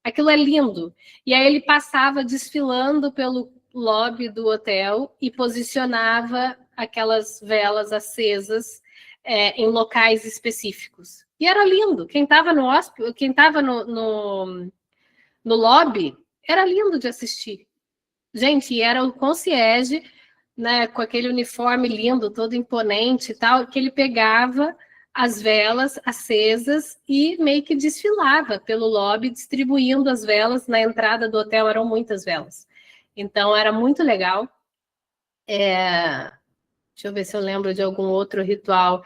Aquilo é lindo. E aí ele passava desfilando pelo lobby do hotel e posicionava aquelas velas acesas em locais específicos. E era lindo. Quem estava no lobby, era lindo de assistir. Gente, era o concierge, né, com aquele uniforme lindo, todo imponente e tal, que ele pegava as velas acesas e meio que desfilava pelo lobby, distribuindo as velas. Na entrada do hotel eram muitas velas. Então, era muito legal. Deixa eu ver se eu lembro de algum outro ritual.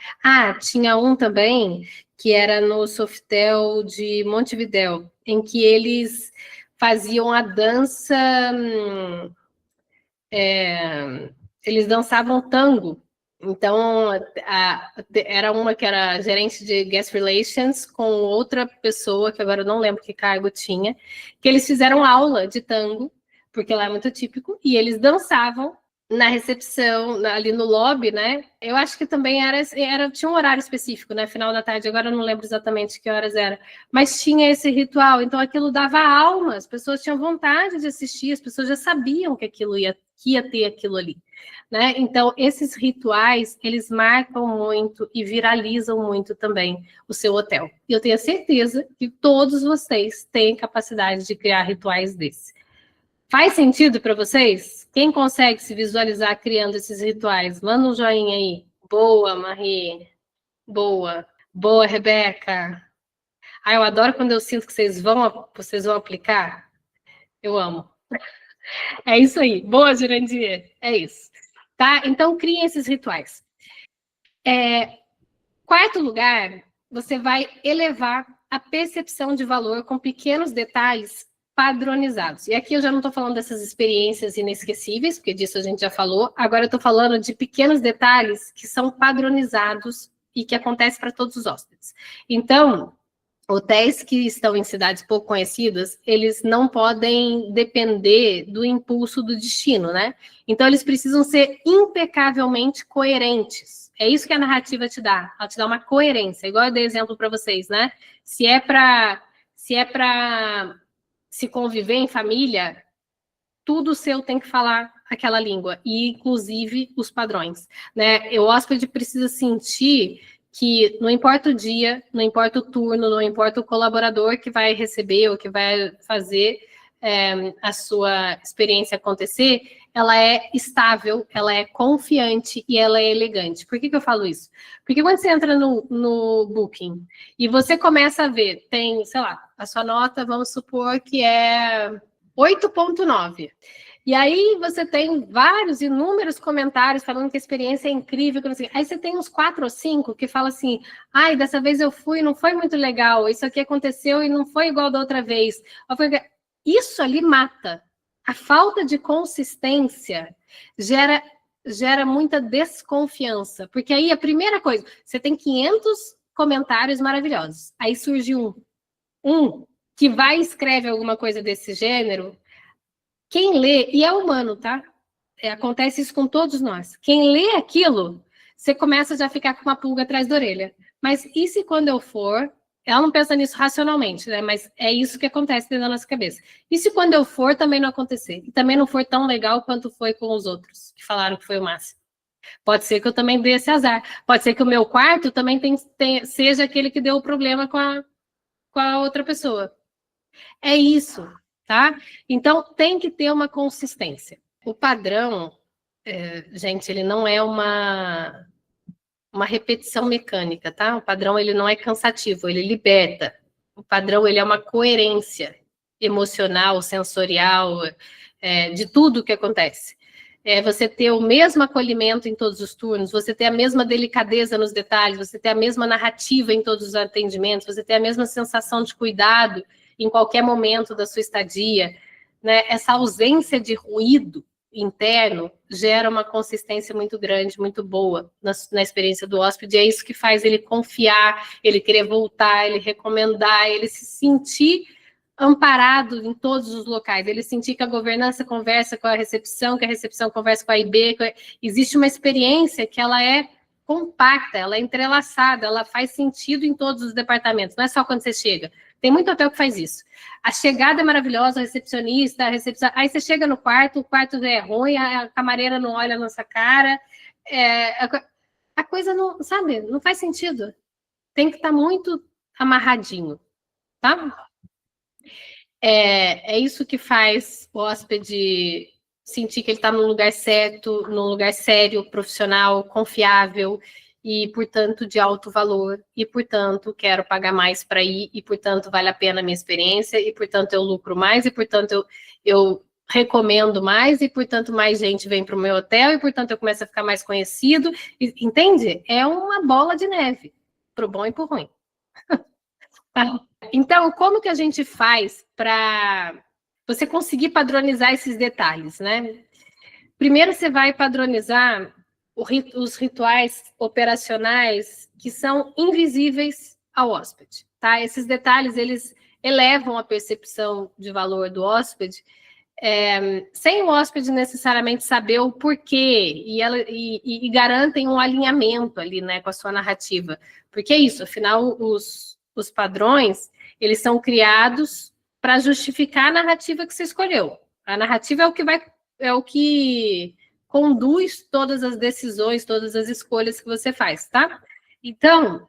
Tinha um também que era no Sofitel de Montevidéu, em que eles faziam a dança... eles dançavam tango. Então, era uma que era gerente de Guest Relations com outra pessoa, que agora eu não lembro que cargo tinha, que eles fizeram aula de tango, porque lá é muito típico, e eles dançavam na recepção, ali no lobby, né? Eu acho que também tinha um horário específico, né? Final da tarde, agora eu não lembro exatamente que horas era, mas tinha esse ritual, então aquilo dava alma, as pessoas tinham vontade de assistir, as pessoas já sabiam que ia ter aquilo ali, né? Então, esses rituais, eles marcam muito e viralizam muito também o seu hotel. E eu tenho certeza que todos vocês têm capacidade de criar rituais desses. Faz sentido para vocês? Quem consegue se visualizar criando esses rituais? Manda um joinha aí. Boa, Marie. Boa. Boa, Rebeca. Eu adoro quando eu sinto que vocês vão aplicar. Eu amo. É isso aí. Boa, Jurandir. É isso. Tá? Então, criem esses rituais. Quarto lugar, você vai elevar a percepção de valor com pequenos detalhes padronizados. E aqui eu já não estou falando dessas experiências inesquecíveis, porque disso a gente já falou. Agora eu estou falando de pequenos detalhes que são padronizados e que acontecem para todos os hóspedes. Então, hotéis que estão em cidades pouco conhecidas, eles não podem depender do impulso do destino, né? Então, eles precisam ser impecavelmente coerentes. É isso que a narrativa te dá. Ela te dá uma coerência. Igual eu dei exemplo para vocês, né? Se é para se conviver em família, tudo seu tem que falar aquela língua, e inclusive os padrões, né? O hóspede precisa sentir que não importa o dia, não importa o turno, não importa o colaborador que vai receber ou que vai fazer a sua experiência acontecer, ela é estável, ela é confiante e ela é elegante. Por que eu falo isso? Porque quando você entra no Booking e você começa a ver, tem, sei lá, a sua nota, vamos supor que é 8,9. E aí você tem inúmeros comentários falando que a experiência é incrível. Que não sei. Aí você tem uns 4 ou 5 que falam assim, dessa vez eu fui, não foi muito legal, isso aqui aconteceu e não foi igual da outra vez. Isso ali mata. A falta de consistência gera muita desconfiança. Porque aí a primeira coisa, você tem 500 comentários maravilhosos. Aí surge um que vai e escreve alguma coisa desse gênero. Quem lê, e é humano, tá? Acontece isso com todos nós. Quem lê aquilo, você começa já a ficar com uma pulga atrás da orelha. Mas e se quando eu for... Ela não pensa nisso racionalmente, né? Mas é isso que acontece dentro da nossa cabeça. E se quando eu for também não acontecer? E também não for tão legal quanto foi com os outros, que falaram que foi o máximo. Pode ser que eu também dê esse azar. Pode ser que o meu quarto também seja aquele que deu o problema com a outra pessoa. É isso, tá? Então, tem que ter uma consistência. O padrão, gente, ele não é uma repetição mecânica, tá? O padrão, ele não é cansativo, ele liberta. O padrão, ele é uma coerência emocional, sensorial, de tudo que acontece. Você ter o mesmo acolhimento em todos os turnos, você ter a mesma delicadeza nos detalhes, você ter a mesma narrativa em todos os atendimentos, você ter a mesma sensação de cuidado em qualquer momento da sua estadia, né? Essa ausência de ruído interno gera uma consistência muito grande, muito boa na experiência do hóspede. É isso que faz ele confiar, ele querer voltar, ele recomendar, ele se sentir amparado em todos os locais, ele sentir que a governança conversa com a recepção, que a recepção conversa com a IB, existe uma experiência que ela é compacta, ela é entrelaçada, ela faz sentido em todos os departamentos, não é só quando você chega. Tem muito hotel que faz isso. A chegada é maravilhosa, o recepcionista, a recepção... Aí você chega no quarto, o quarto é ruim, a camareira não olha na nossa cara, a coisa não, sabe, não faz sentido. Tem que estar muito amarradinho, tá? É isso que faz o hóspede sentir que ele está no lugar certo, num lugar sério, profissional, confiável, e, portanto, de alto valor, e, portanto, quero pagar mais para ir, e, portanto, vale a pena a minha experiência, e, portanto, eu lucro mais, e, portanto, eu recomendo mais, e, portanto, mais gente vem para o meu hotel, e, portanto, eu começo a ficar mais conhecido. Entende? É uma bola de neve, para o bom e para o ruim. Tá? Então, como que a gente faz para você conseguir padronizar esses detalhes, né? Primeiro, você vai padronizar os rituais operacionais que são invisíveis ao hóspede, tá? Esses detalhes, eles elevam a percepção de valor do hóspede, sem o hóspede necessariamente saber o porquê, e garantem um alinhamento ali, né, com a sua narrativa. Porque é isso, afinal, os padrões, eles são criados para justificar a narrativa que você escolheu. A narrativa é o que conduz todas as decisões, todas as escolhas que você faz, tá? Então,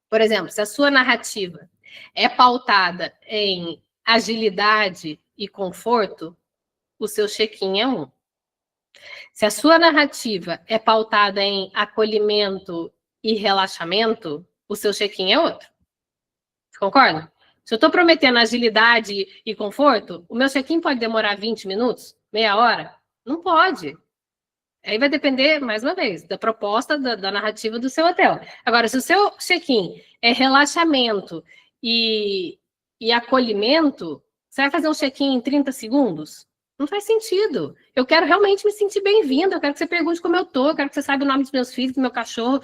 por exemplo, se a sua narrativa é pautada em agilidade e conforto, o seu check-in é 1. Se a sua narrativa é pautada em acolhimento e relaxamento, o seu check-in é outro. Concorda? Se eu estou prometendo agilidade e conforto, o meu check-in pode demorar 20 minutos, meia hora? Não pode. Aí vai depender, mais uma vez, da proposta, da narrativa do seu hotel. Agora, se o seu check-in é relaxamento e acolhimento, você vai fazer um check-in em 30 segundos? Não faz sentido. Eu quero realmente me sentir bem-vinda, eu quero que você pergunte como eu tô, eu quero que você saiba o nome dos meus filhos, do meu cachorro.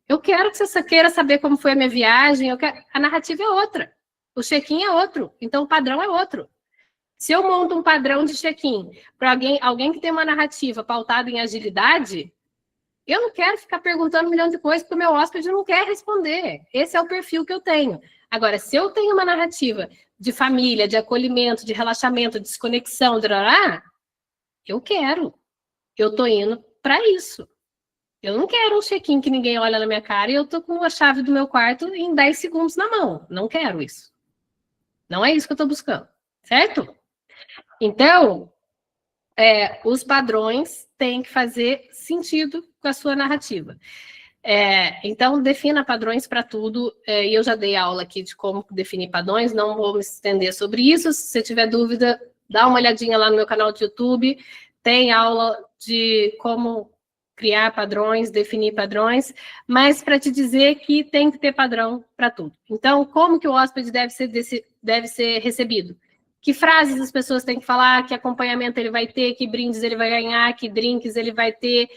Eu quero que você queira saber como foi a minha viagem. A narrativa é outra. O check-in é outro. Então, o padrão é outro. Se eu monto um padrão de check-in para alguém que tem uma narrativa pautada em agilidade, eu não quero ficar perguntando 1 milhão de coisas porque o meu hóspede não quer responder. Esse é o perfil que eu tenho. Agora, se eu tenho uma narrativa de família, de acolhimento, de relaxamento, de desconexão, eu quero. Eu estou indo para isso. Eu não quero um check-in que ninguém olha na minha cara e eu estou com a chave do meu quarto em 10 segundos na mão. Não quero isso. Não é isso que eu estou buscando. Certo? Então, os padrões têm que fazer sentido com a sua narrativa. Então, defina padrões para tudo. E eu já dei aula aqui de como definir padrões, não vou me estender sobre isso. Se você tiver dúvida, dá uma olhadinha lá no meu canal de YouTube. Tem aula de como criar padrões, definir padrões, mas para te dizer que tem que ter padrão para tudo. Então, como que o hóspede deve ser recebido? Que frases as pessoas têm que falar, que acompanhamento ele vai ter, que brindes ele vai ganhar, que drinks ele vai ter,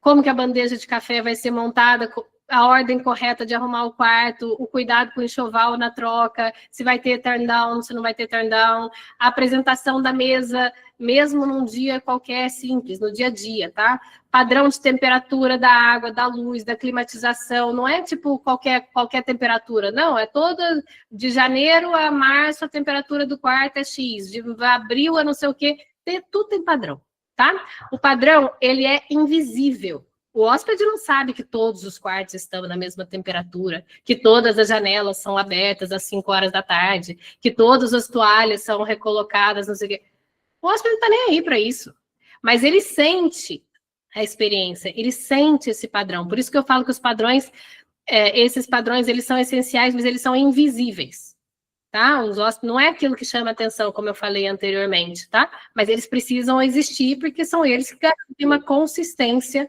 como que a bandeja de café vai ser montada, a ordem correta de arrumar o quarto, o cuidado com o enxoval na troca, se vai ter turn down, se não vai ter turn down, a apresentação da mesa, mesmo num dia qualquer simples, no dia a dia, tá? Padrão de temperatura da água, da luz, da climatização, não é tipo qualquer temperatura, não, é toda, de janeiro a março a temperatura do quarto é X, de abril a não sei o quê, tudo tem padrão, tá? O padrão, ele é invisível. O hóspede não sabe que todos os quartos estão na mesma temperatura, que todas as janelas são abertas às 5 horas da tarde, que todas as toalhas são recolocadas, não sei o quê. O hóspede não está nem aí para isso. Mas ele sente a experiência, ele sente esse padrão. Por isso que eu falo que os padrões, esses padrões, eles são essenciais, mas eles são invisíveis. Tá? Os hóspedes não é aquilo que chama atenção, como eu falei anteriormente, tá? Mas eles precisam existir porque são eles que garantem uma consistência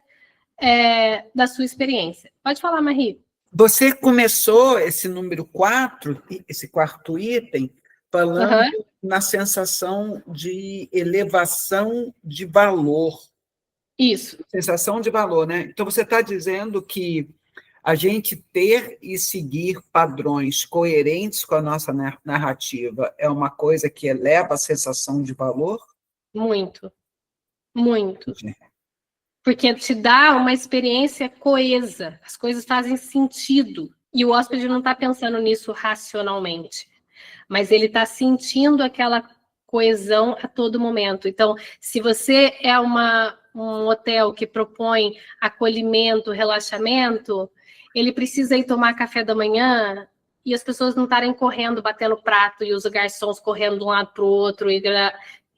da sua experiência. Pode falar, Marie. Você começou esse número 4, esse quarto item, falando na sensação de elevação de valor. Isso. Sensação de valor, né? Então, você está dizendo que a gente ter e seguir padrões coerentes com a nossa narrativa é uma coisa que eleva a sensação de valor? Muito. Muito. Porque te dá uma experiência coesa, as coisas fazem sentido. E o hóspede não está pensando nisso racionalmente, mas ele está sentindo aquela coesão a todo momento. Então, se você é um hotel que propõe acolhimento, relaxamento, ele precisa ir tomar café da manhã e as pessoas não estarem correndo, batendo prato, e os garçons correndo de um lado para o outro.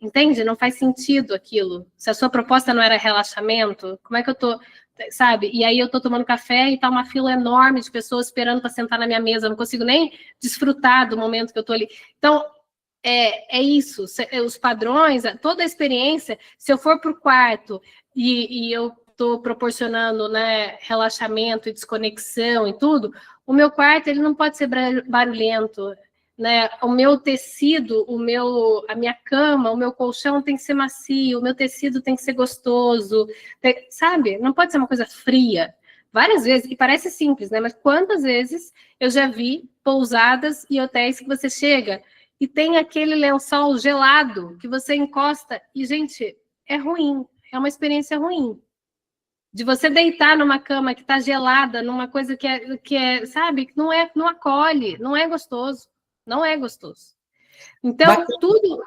Entende? Não faz sentido aquilo. Se a sua proposta não era relaxamento, como é que eu tô, sabe? E aí eu tô tomando café e tá uma fila enorme de pessoas esperando para sentar na minha mesa, eu não consigo nem desfrutar do momento que eu tô ali. Então, é isso, os padrões, toda a experiência, se eu for para o quarto e eu estou proporcionando, né, relaxamento e desconexão e tudo, o meu quarto ele não pode ser barulhento, né? O meu tecido, a minha cama, o meu colchão tem que ser macio, o meu tecido tem que ser gostoso, sabe? Não pode ser uma coisa fria. Várias vezes, e parece simples, né? Mas quantas vezes eu já vi pousadas e hotéis que você chega e tem aquele lençol gelado que você encosta e, gente, é ruim, é uma experiência ruim. De você deitar numa cama que está gelada, numa coisa que é, sabe, que não acolhe, não é gostoso. Não é gostoso. Então, tudo...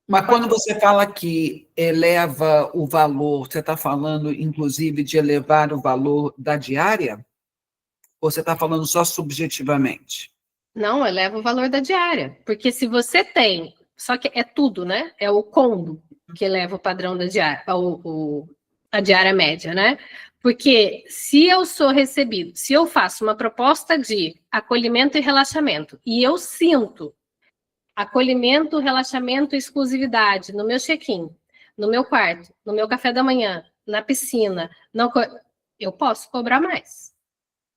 Mas quando você fala que eleva o valor, você está falando, inclusive, de elevar o valor da diária? Ou você está falando só subjetivamente? Não, eleva o valor da diária. Porque se você tem... Só que é tudo, né? É o combo que eleva o padrão da diária, a diária média, né? Porque se eu sou recebido, se eu faço uma proposta de acolhimento e relaxamento, e eu sinto acolhimento, relaxamento e exclusividade no meu check-in, no meu quarto, no meu café da manhã, na piscina, eu posso cobrar mais.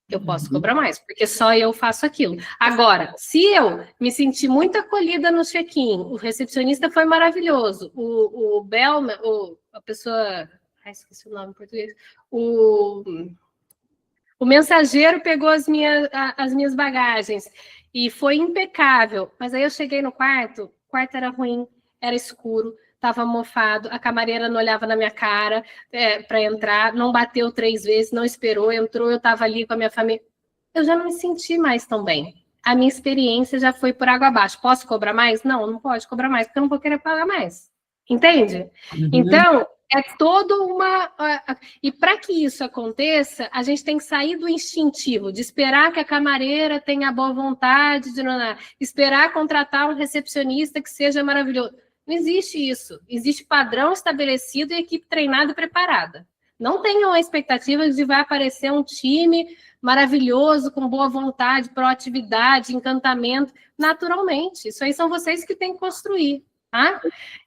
Eu posso cobrar mais, porque só eu faço aquilo. Agora, se eu me sentir muito acolhida no check-in, o recepcionista foi maravilhoso, o Bellman, a pessoa... esqueci o nome em português. O mensageiro pegou as minhas bagagens e foi impecável. Mas aí eu cheguei no quarto, o quarto era ruim, era escuro, estava mofado, a camareira não olhava na minha cara para entrar, não bateu 3 vezes, não esperou, entrou, eu estava ali com a minha família. Eu já não me senti mais tão bem. A minha experiência já foi por água abaixo. Posso cobrar mais? Não, não pode cobrar mais, porque eu não vou querer pagar mais. Entende? Uhum. Então, é toda uma... E para que isso aconteça, a gente tem que sair do instintivo, de esperar que a camareira tenha boa vontade, esperar contratar um recepcionista que seja maravilhoso. Não existe isso. Existe padrão estabelecido e equipe treinada e preparada. Não tenham a expectativa de vai aparecer um time maravilhoso, com boa vontade, proatividade, encantamento. Naturalmente. Isso aí são vocês que têm que construir. Tá?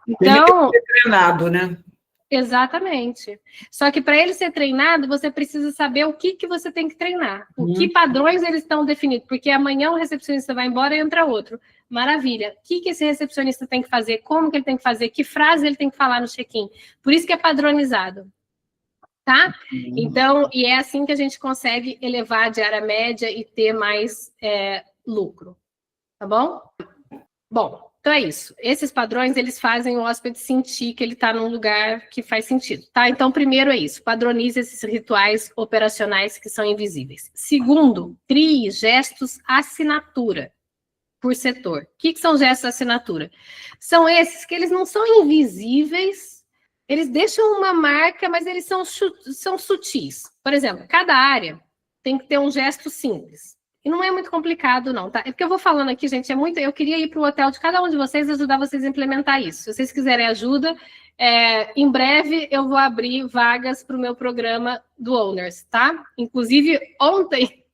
Então... Tem que ser treinado, né? Exatamente. Só que para ele ser treinado, você precisa saber o que você tem que treinar. O que padrões eles estão definidos. Porque amanhã o recepcionista vai embora e entra outro. Maravilha. O que esse recepcionista tem que fazer? Como que ele tem que fazer? Que frase ele tem que falar no check-in? Por isso que é padronizado. Tá? Então, e é assim que a gente consegue elevar a diária média e ter mais lucro. Tá bom? Bom, então é isso. Esses padrões, eles fazem o hóspede sentir que ele está num lugar que faz sentido, tá? Então, primeiro é isso, padronize esses rituais operacionais que são invisíveis. Segundo, crie gestos assinatura por setor. O que são gestos assinatura? São esses que eles não são invisíveis, eles deixam uma marca, mas eles são sutis. Por exemplo, cada área tem que ter um gesto simples. E não é muito complicado, não, tá? É porque eu vou falando aqui, gente, eu queria ir para o hotel de cada um de vocês e ajudar vocês a implementar isso. Se vocês quiserem ajuda, em breve eu vou abrir vagas para o meu programa do Owners, tá? Inclusive, ontem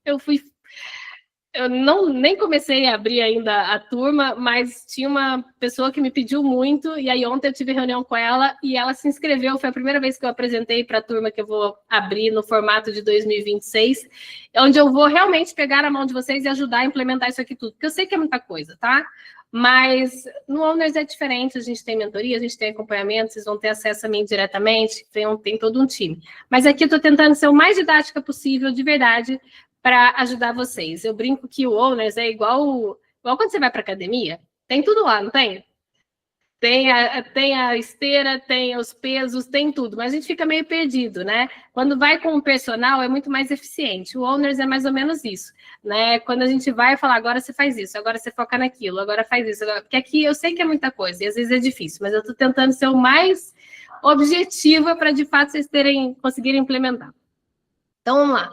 eu nem comecei a abrir ainda a turma, mas tinha uma pessoa que me pediu muito, e aí ontem eu tive reunião com ela, e ela se inscreveu, foi a primeira vez que eu apresentei para a turma que eu vou abrir no formato de 2026, onde eu vou realmente pegar a mão de vocês e ajudar a implementar isso aqui tudo, porque eu sei que é muita coisa, tá? Mas no Owners é diferente, a gente tem mentoria, a gente tem acompanhamento, vocês vão ter acesso a mim diretamente, tem todo um time. Mas aqui eu estou tentando ser o mais didática possível, de verdade, para ajudar vocês. Eu brinco que o Owners é igual quando você vai para academia, tem tudo lá, não tem? Tem a esteira, tem os pesos, tem tudo, mas a gente fica meio perdido, né? Quando vai com o personal é muito mais eficiente. O Owners é mais ou menos isso, né? Quando a gente vai falar, agora você faz isso, agora você foca naquilo, agora faz isso, porque aqui eu sei que é muita coisa, e às vezes é difícil, mas eu estou tentando ser o mais objetiva para, de fato, vocês conseguirem implementar. Então, vamos lá.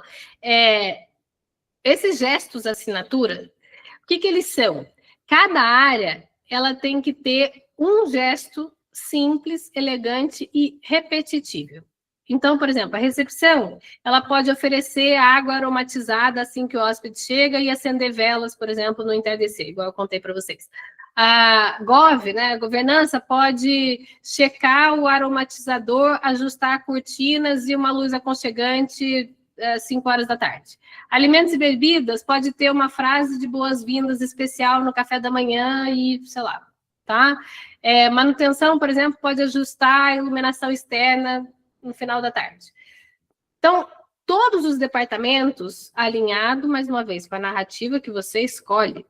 Esses gestos assinatura, o que eles são? Cada área ela tem que ter um gesto simples, elegante e repetitível. Então, por exemplo, a recepção, ela pode oferecer água aromatizada assim que o hóspede chega e acender velas, por exemplo, no entardecer, igual eu contei para vocês. A GOV, né, a governança, pode checar o aromatizador, ajustar cortinas e uma luz aconchegante às 5 horas da tarde. Alimentos e bebidas, pode ter uma frase de boas-vindas especial no café da manhã e, sei lá, tá? Manutenção, por exemplo, pode ajustar a iluminação externa no final da tarde. Então, todos os departamentos alinhados, mais uma vez, com a narrativa que você escolhe,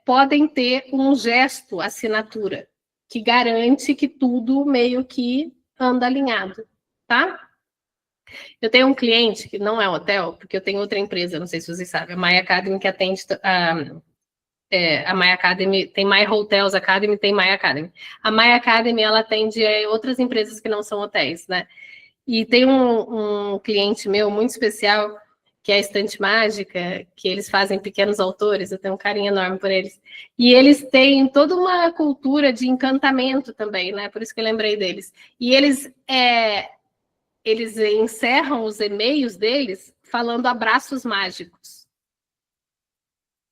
podem ter um gesto, assinatura, que garante que tudo meio que anda alinhado, tá? Eu tenho um cliente que não é um hotel, porque eu tenho outra empresa, não sei se vocês sabem, a My Academy, que atende a My Academy, tem My Hotels Academy, tem My Academy. A My Academy, ela atende outras empresas que não são hotéis, né? E tem um cliente meu muito especial, que é a Estante Mágica, que eles fazem pequenos autores, eu tenho um carinho enorme por eles. E eles têm toda uma cultura de encantamento também, né? Por isso que eu lembrei deles. E eles encerram os e-mails deles falando abraços mágicos.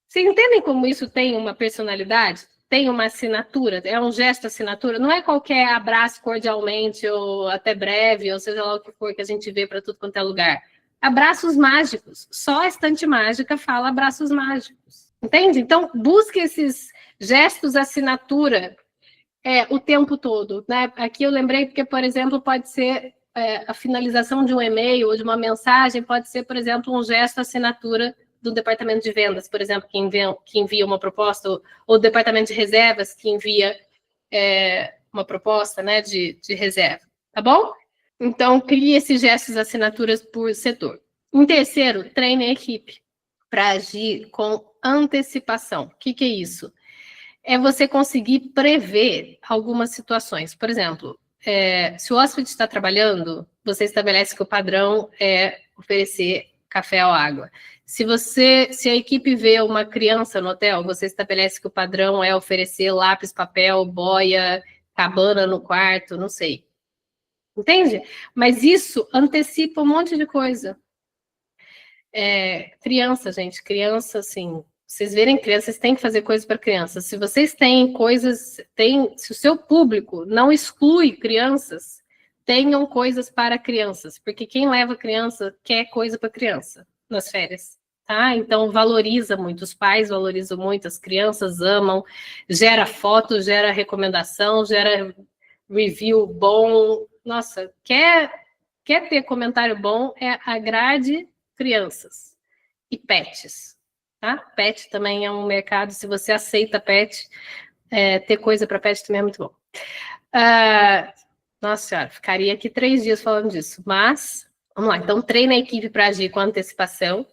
Vocês entendem como isso tem uma personalidade? Tem uma assinatura? É um gesto assinatura? Não é qualquer abraço cordialmente ou até breve, ou seja lá o que for que a gente vê para tudo quanto é lugar. Abraços mágicos. Só a Estante Mágica fala abraços mágicos. Entende? Então, busque esses gestos assinatura o tempo todo, né? Aqui eu lembrei porque, por exemplo, pode ser a finalização de um e-mail ou de uma mensagem, pode ser, por exemplo, um gesto assinatura do departamento de vendas, por exemplo, que envia uma proposta, ou do departamento de reservas que envia uma proposta, né, de reserva, tá bom? Então, crie esses gestos, assinaturas por setor. Em terceiro, treine a equipe para agir com antecipação. O que é isso? É você conseguir prever algumas situações. Por exemplo, se o hóspede está trabalhando, você estabelece que o padrão é oferecer café ou água. Se a equipe vê uma criança no hotel, você estabelece que o padrão é oferecer lápis, papel, boia, cabana no quarto, não sei. Entende? Mas isso antecipa um monte de coisa. Criança, gente, criança, assim, vocês verem crianças, vocês têm que fazer coisas para crianças. Se vocês têm coisas, se o seu público não exclui crianças, tenham coisas para crianças, porque quem leva criança quer coisa para criança nas férias, tá? Então valoriza muito, os pais valorizam muito, as crianças amam, gera foto, gera recomendação, gera review bom. Nossa, quer ter comentário bom, agrade crianças e pets, tá? Pet também é um mercado, se você aceita pet, ter coisa para pet também é muito bom. Nossa senhora, ficaria aqui 3 dias falando disso, mas vamos lá. Então, treina a equipe para agir com antecipação.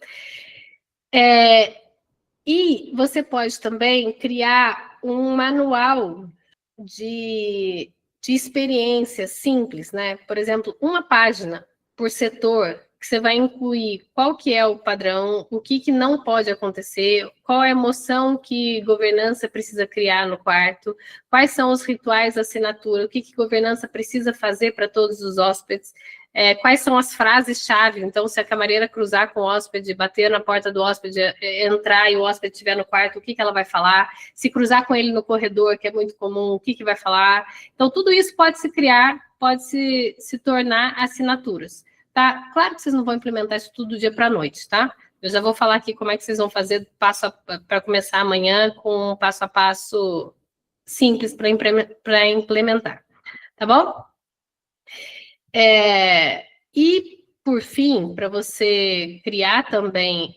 E você pode também criar um manual de experiência simples, né? Por exemplo, uma página por setor, que você vai incluir qual que é o padrão, o que não pode acontecer, qual é a emoção que governança precisa criar no quarto, quais são os rituais da assinatura, o que governança precisa fazer para todos os hóspedes, quais são as frases-chave. Então, se a camareira cruzar com o hóspede, bater na porta do hóspede, entrar e o hóspede estiver no quarto, o que ela vai falar? Se cruzar com ele no corredor, que é muito comum, o que vai falar? Então, tudo isso pode se criar, pode se tornar assinaturas. Tá? Claro que vocês não vão implementar isso tudo do dia para a noite, tá? Eu já vou falar aqui como é que vocês vão fazer para começar amanhã com um passo a passo simples para implementar, tá bom? E, por fim, para você criar também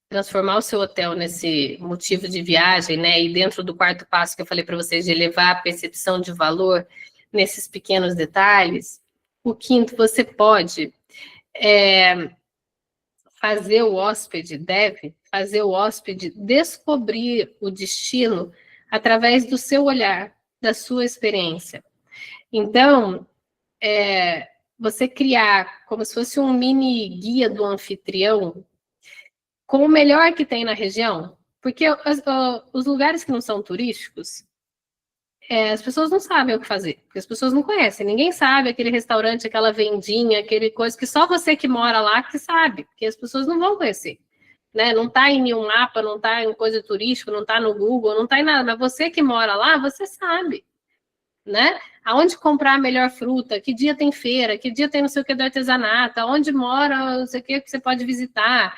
transformar o seu hotel nesse motivo de viagem, né? E dentro do quarto passo que eu falei para vocês, de elevar a percepção de valor nesses pequenos detalhes, o quinto, você pode deve fazer o hóspede descobrir o destino através do seu olhar, da sua experiência. Então, você criar como se fosse um mini guia do anfitrião com o melhor que tem na região, porque os lugares que não são turísticos, as pessoas não sabem o que fazer, porque as pessoas não conhecem, ninguém sabe aquele restaurante, aquela vendinha, aquele coisa que só você que mora lá que sabe, porque as pessoas não vão conhecer, né? Não está em nenhum mapa, não está em coisa turística, não está no Google, não está em nada, mas você que mora lá, você sabe, né? Aonde comprar a melhor fruta, que dia tem feira, que dia tem não sei o que do artesanato, aonde mora, não sei o que você pode visitar.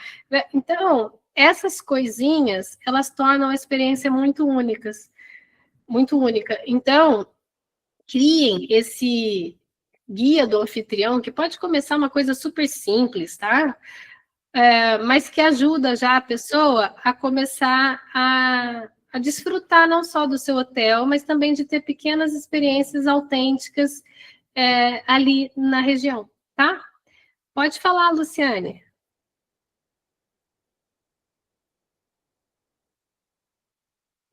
Então, essas coisinhas, elas tornam a experiência muito únicas, muito única. Então, criem esse guia do anfitrião, que pode começar uma coisa super simples, tá? Mas que ajuda já a pessoa a começar a desfrutar não só do seu hotel, mas também de ter pequenas experiências autênticas ali na região, tá? Pode falar, Luciane.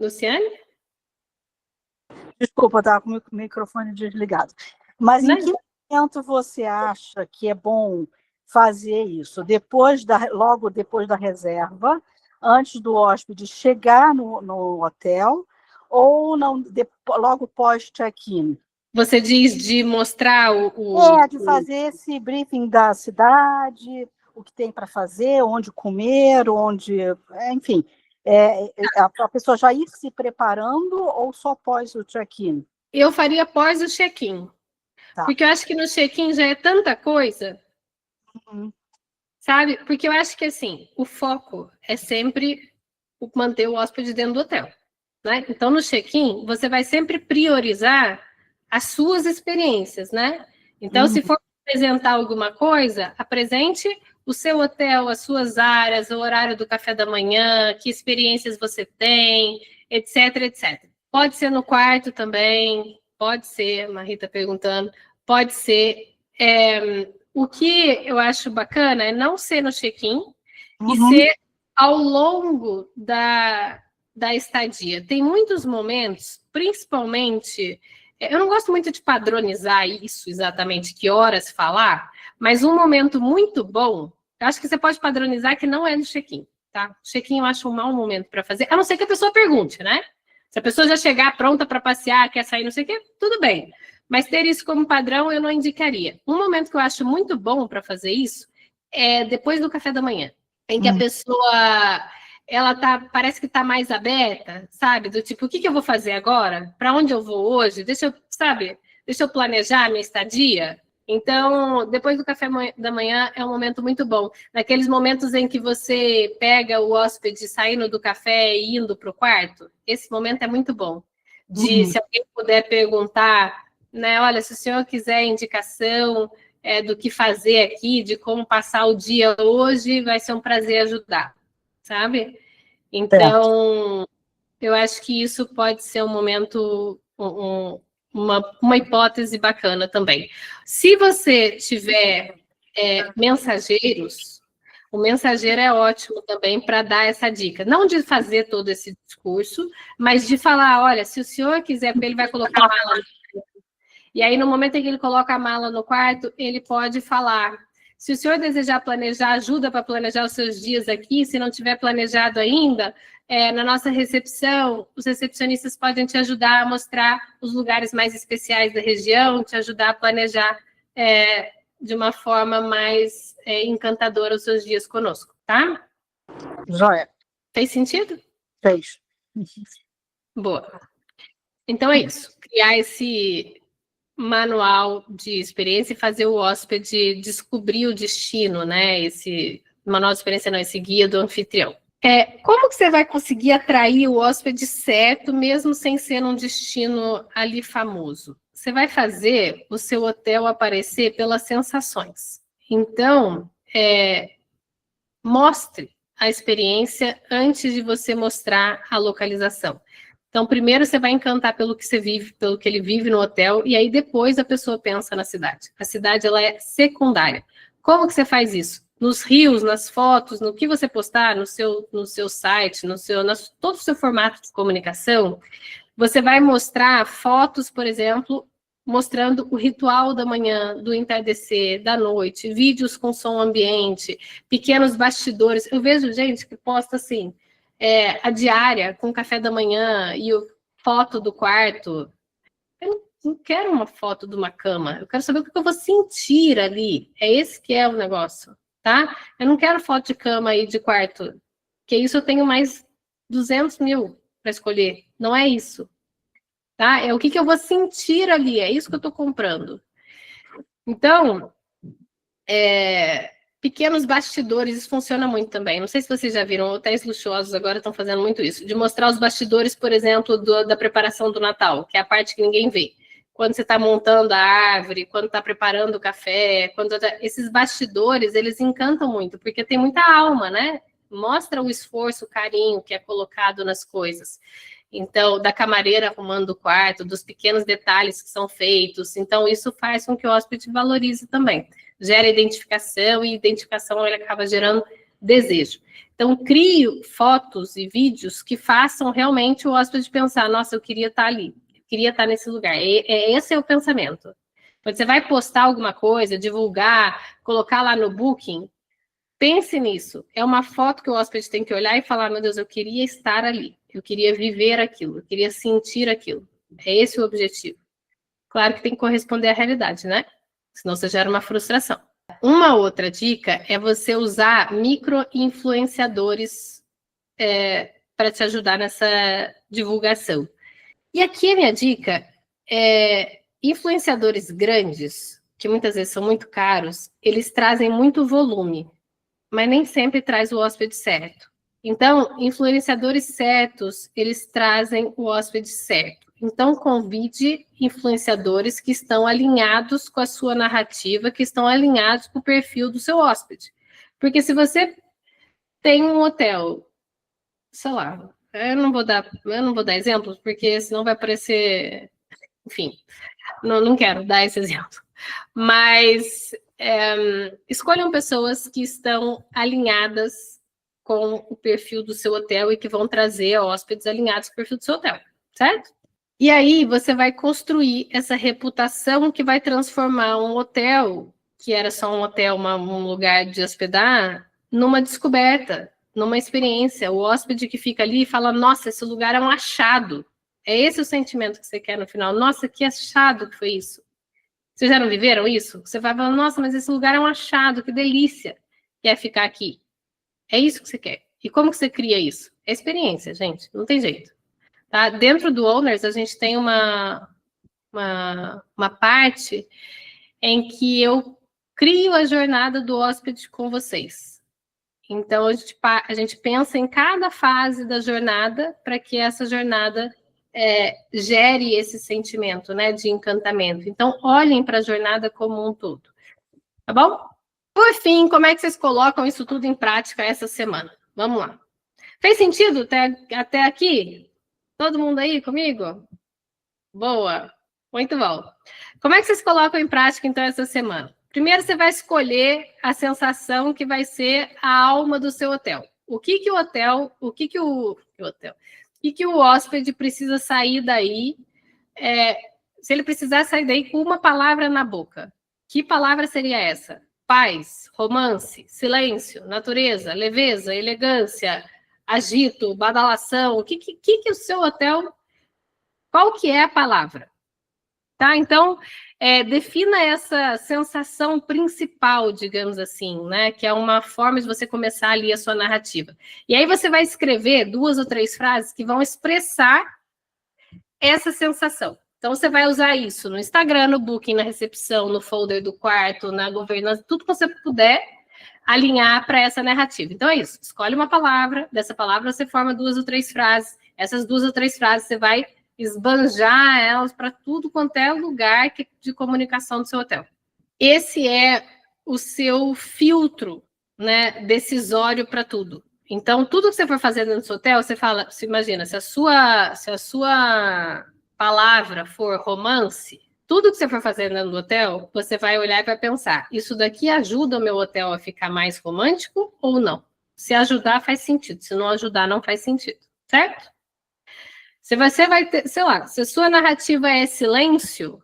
Luciane? Desculpa, estava com o microfone desligado. Mas em que momento você acha que é bom fazer isso? Logo depois da reserva, antes do hóspede chegar no hotel, ou não, logo pós-check-in? Você diz de mostrar de fazer esse briefing da cidade, o que tem para fazer, onde comer, enfim. A pessoa já ir se preparando ou só após o check-in? Eu faria após o check-in. Tá. Porque eu acho que no check-in já é tanta coisa, sabe? Porque eu acho que, assim, o foco é sempre manter o hóspede dentro do hotel, né? Então, no check-in, você vai sempre priorizar as suas experiências, né? Então, se for apresentar alguma coisa, apresente o seu hotel, as suas áreas, o horário do café da manhã, que experiências você tem, etc, etc. Pode ser no quarto também, pode ser, Marita perguntando, pode ser. O que eu acho bacana é não ser no check-in e ser ao longo da estadia. Tem muitos momentos, principalmente... Eu não gosto muito de padronizar isso exatamente, que horas falar, mas um momento muito bom, eu acho que você pode padronizar que não é no check-in, tá? Check-in eu acho um mau momento para fazer, a não ser que a pessoa pergunte, né? Se a pessoa já chegar pronta para passear, quer sair, não sei o quê, tudo bem. Mas ter isso como padrão eu não indicaria. Um momento que eu acho muito bom para fazer isso é depois do café da manhã, em que a pessoa... parece que está mais aberta, sabe? Do tipo, o que eu vou fazer agora? Para onde eu vou hoje? Deixa eu planejar a minha estadia. Então, depois do café da manhã é um momento muito bom. Naqueles momentos em que você pega o hóspede saindo do café e indo para o quarto, esse momento é muito bom. Se alguém puder perguntar, né? Olha, se o senhor quiser indicação do que fazer aqui, de como passar o dia hoje, vai ser um prazer ajudar. Sabe? Então, eu acho que isso pode ser um momento, uma hipótese bacana também. Se você tiver mensageiros, o mensageiro é ótimo também para dar essa dica. Não de fazer todo esse discurso, mas de falar, olha, se o senhor quiser, porque ele vai colocar a mala no quarto, e aí no momento em que ele coloca a mala no quarto, ele pode falar... Se o senhor desejar planejar, ajuda para planejar os seus dias aqui. Se não tiver planejado ainda, na nossa recepção, os recepcionistas podem te ajudar a mostrar os lugares mais especiais da região, te ajudar a planejar de uma forma mais encantadora os seus dias conosco, tá? Joia. Fez sentido? Fez. Boa. Então é isso. Criar esse manual de experiência e fazer o hóspede descobrir o destino, né? Esse manual de experiência não, esse guia do anfitrião. Como que você vai conseguir atrair o hóspede certo, mesmo sem ser um destino ali famoso? Você vai fazer o seu hotel aparecer pelas sensações. Então, mostre a experiência antes de você mostrar a localização. Então, primeiro você vai encantar pelo que você vive, pelo que ele vive no hotel, e aí depois a pessoa pensa na cidade. A cidade, ela é secundária. Como que você faz isso? Nos reels, nas fotos, no que você postar, no seu site, todo o seu formato de comunicação, você vai mostrar fotos, por exemplo, mostrando o ritual da manhã, do entardecer, da noite, vídeos com som ambiente, pequenos bastidores. Eu vejo gente que posta assim, a diária com café da manhã e foto do quarto, não quero uma foto de uma cama, eu quero saber o que eu vou sentir ali. É esse que é o negócio, tá? Eu não quero foto de cama e de quarto, que isso eu tenho mais 200 mil para escolher. Não é isso, tá? É o que eu vou sentir ali, é isso que eu estou comprando. Então, pequenos bastidores, isso funciona muito também. Não sei se vocês já viram, hotéis luxuosos agora estão fazendo muito isso, de mostrar os bastidores, por exemplo, da preparação do Natal, que é a parte que ninguém vê. Quando você está montando a árvore, quando está preparando o café, esses bastidores, eles encantam muito, porque tem muita alma, né? Mostra o esforço, o carinho que é colocado nas coisas. Então, da camareira arrumando o quarto, dos pequenos detalhes que são feitos. Então, isso faz com que o hóspede valorize também. Gera identificação, e identificação ele acaba gerando desejo. Então, crio fotos e vídeos que façam realmente o hóspede pensar, nossa, eu queria estar ali, eu queria estar nesse lugar. Esse é o pensamento. Quando você vai postar alguma coisa, divulgar, colocar lá no Booking, pense nisso. É uma foto que o hóspede tem que olhar e falar, meu Deus, eu queria estar ali, eu queria viver aquilo, eu queria sentir aquilo. É esse o objetivo. Claro que tem que corresponder à realidade, né? Senão você gera uma frustração. Uma outra dica é você usar micro-influenciadores para te ajudar nessa divulgação. E aqui a minha dica é influenciadores grandes, que muitas vezes são muito caros, eles trazem muito volume, mas nem sempre traz o hóspede certo. Então, influenciadores certos, eles trazem o hóspede certo. Então, convide influenciadores que estão alinhados com a sua narrativa, que estão alinhados com o perfil do seu hóspede. Porque se você tem um hotel, sei lá, eu não vou dar exemplos, porque senão vai parecer... Enfim, não quero dar esse exemplo. Mas escolham pessoas que estão alinhadas com o perfil do seu hotel e que vão trazer hóspedes alinhados com o perfil do seu hotel, certo? E aí você vai construir essa reputação que vai transformar um hotel, que era só um hotel, um lugar de hospedar, numa descoberta, numa experiência. O hóspede que fica ali fala, nossa, esse lugar é um achado. É esse o sentimento que você quer no final. Nossa, que achado que foi isso. Vocês já não viveram isso? Você vai falar, nossa, mas esse lugar é um achado, que delícia que é ficar aqui. É isso que você quer. E como que você cria isso? É experiência, gente, não tem jeito. Tá? Dentro do Owners, a gente tem uma parte em que eu crio a jornada do hóspede com vocês. Então, a gente pensa em cada fase da jornada para que essa jornada gere esse sentimento, né, de encantamento. Então, olhem para a jornada como um todo. Tá bom? Por fim, como é que vocês colocam isso tudo em prática essa semana? Vamos lá. Fez sentido até aqui? Todo mundo aí comigo? Boa. Muito bom. Como é que vocês colocam em prática, então, essa semana? Primeiro, você vai escolher a sensação que vai ser a alma do seu hotel. O que o hóspede precisa sair daí, se ele precisar sair daí com uma palavra na boca, que palavra seria essa? Paz, romance, silêncio, natureza, leveza, elegância, agito, badalação. O que o seu hotel, qual que é a palavra? Tá? Então, defina essa sensação principal, digamos assim, né? Que é uma forma de você começar ali a sua narrativa. E aí você vai escrever 2 ou 3 frases que vão expressar essa sensação. Então, você vai usar isso no Instagram, no Booking, na recepção, no folder do quarto, na governança, tudo que você puder alinhar para essa narrativa. Então, é isso. Escolhe uma palavra, dessa palavra você forma 2 ou 3 frases. Essas 2 ou 3 frases você vai esbanjar elas para tudo quanto é lugar de comunicação do seu hotel. Esse é o seu filtro, né, decisório para tudo. Então, tudo que você for fazer dentro do seu hotel, você fala, se imagina, se a sua palavra for romance, tudo que você for fazer dentro do hotel, você vai olhar e vai pensar, isso daqui ajuda o meu hotel a ficar mais romântico ou não? Se ajudar, faz sentido. Se não ajudar, não faz sentido. Certo? Se você vai ter, sei lá, se a sua narrativa é silêncio,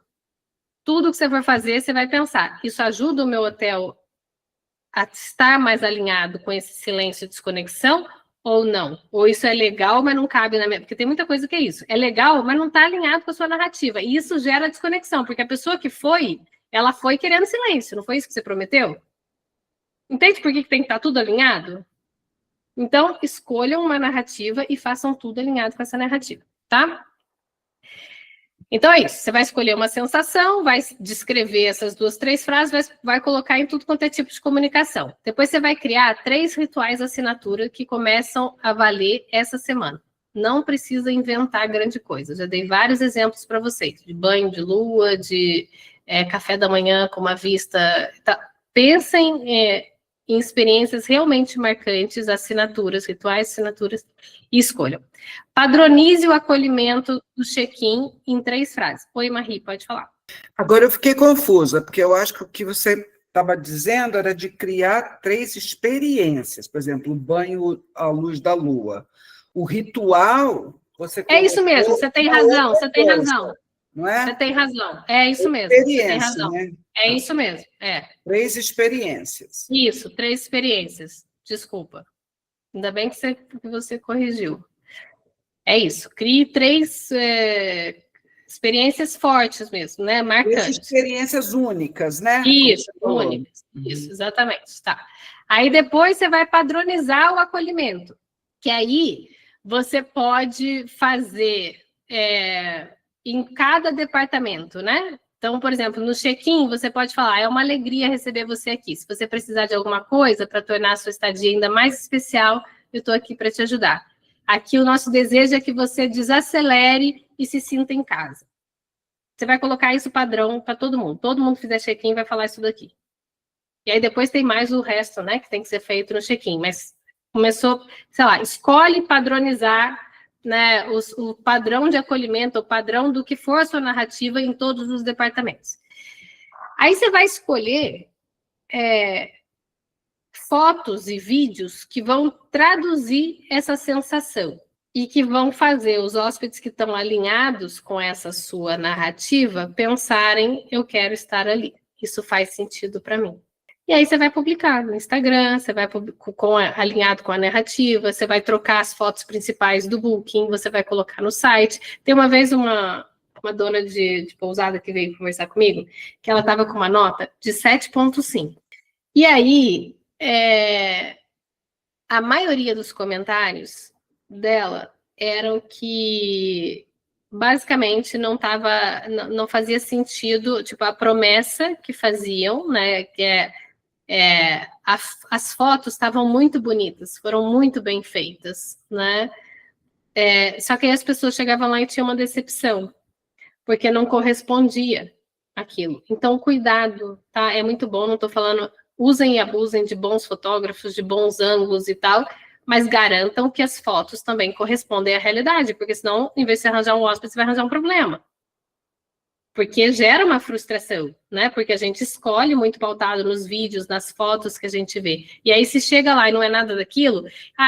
tudo que você for fazer, você vai pensar, isso ajuda o meu hotel a estar mais alinhado com esse silêncio e desconexão ou não. Ou isso é legal, mas não cabe na minha... Porque tem muita coisa que é isso. É legal, mas não está alinhado com a sua narrativa. E isso gera desconexão, porque a pessoa que foi, ela foi querendo silêncio. Não foi isso que você prometeu? Entende por que tem que estar tudo alinhado? Então, escolham uma narrativa e façam tudo alinhado com essa narrativa, tá? Então é isso, você vai escolher uma sensação, vai descrever essas 2, 3 frases, vai colocar em tudo quanto é tipo de comunicação. Depois você vai criar 3 rituais assinatura que começam a valer essa semana. Não precisa inventar grande coisa, já dei vários exemplos para vocês, de banho de lua, de café da manhã com uma vista... Tá. Pensem em experiências realmente marcantes, assinaturas, rituais, assinaturas, e escolham. Padronize o acolhimento do check-in em 3 frases. Oi, Marie, pode falar. Agora eu fiquei confusa, porque eu acho que o que você estava dizendo era de criar 3 experiências, por exemplo, o banho à luz da lua. O ritual, você... É isso mesmo, você tem razão, você tem razão. Não é? Você tem razão, é isso mesmo, você tem razão. Né? É isso mesmo, 3 experiências. Isso, 3 experiências, desculpa. Ainda bem que você corrigiu. É isso, crie 3 experiências fortes mesmo, né? Marcantes. 3 experiências únicas, né? Isso, únicas. Isso, exatamente. Tá. Aí depois você vai padronizar o acolhimento, que aí você pode fazer em cada departamento, né? Então, por exemplo, no check-in, você pode falar, é uma alegria receber você aqui. Se você precisar de alguma coisa para tornar a sua estadia ainda mais especial, eu estou aqui para te ajudar. Aqui o nosso desejo é que você desacelere e se sinta em casa. Você vai colocar isso padrão para todo mundo. Todo mundo que fizer check-in vai falar isso daqui. E aí depois tem mais o resto, né, que tem que ser feito no check-in. Mas começou, sei lá, escolhe padronizar, né, o padrão de acolhimento, o padrão do que for a sua narrativa em todos os departamentos. Aí você vai escolher fotos e vídeos que vão traduzir essa sensação e que vão fazer os hóspedes que estão alinhados com essa sua narrativa pensarem, eu quero estar ali, isso faz sentido para mim. E aí você vai publicar no Instagram, você vai alinhado com a narrativa, você vai trocar as fotos principais do Booking, você vai colocar no site. Tem uma vez uma dona de pousada que veio conversar comigo, que ela estava com uma nota de 7,5. E aí, a maioria dos comentários dela eram que basicamente não fazia sentido, tipo, a promessa que faziam, né, que as fotos estavam muito bonitas, foram muito bem feitas, né, só que aí as pessoas chegavam lá e tinham uma decepção, porque não correspondia aquilo. Então, cuidado, tá? É muito bom, não estou falando... Usem e abusem de bons fotógrafos, de bons ângulos e tal, mas garantam que as fotos também correspondem à realidade, porque senão, em vez de você arranjar um hóspede, você vai arranjar um problema. Porque gera uma frustração, né? Porque a gente escolhe muito pautado nos vídeos, nas fotos que a gente vê. E aí, se chega lá e não é nada daquilo...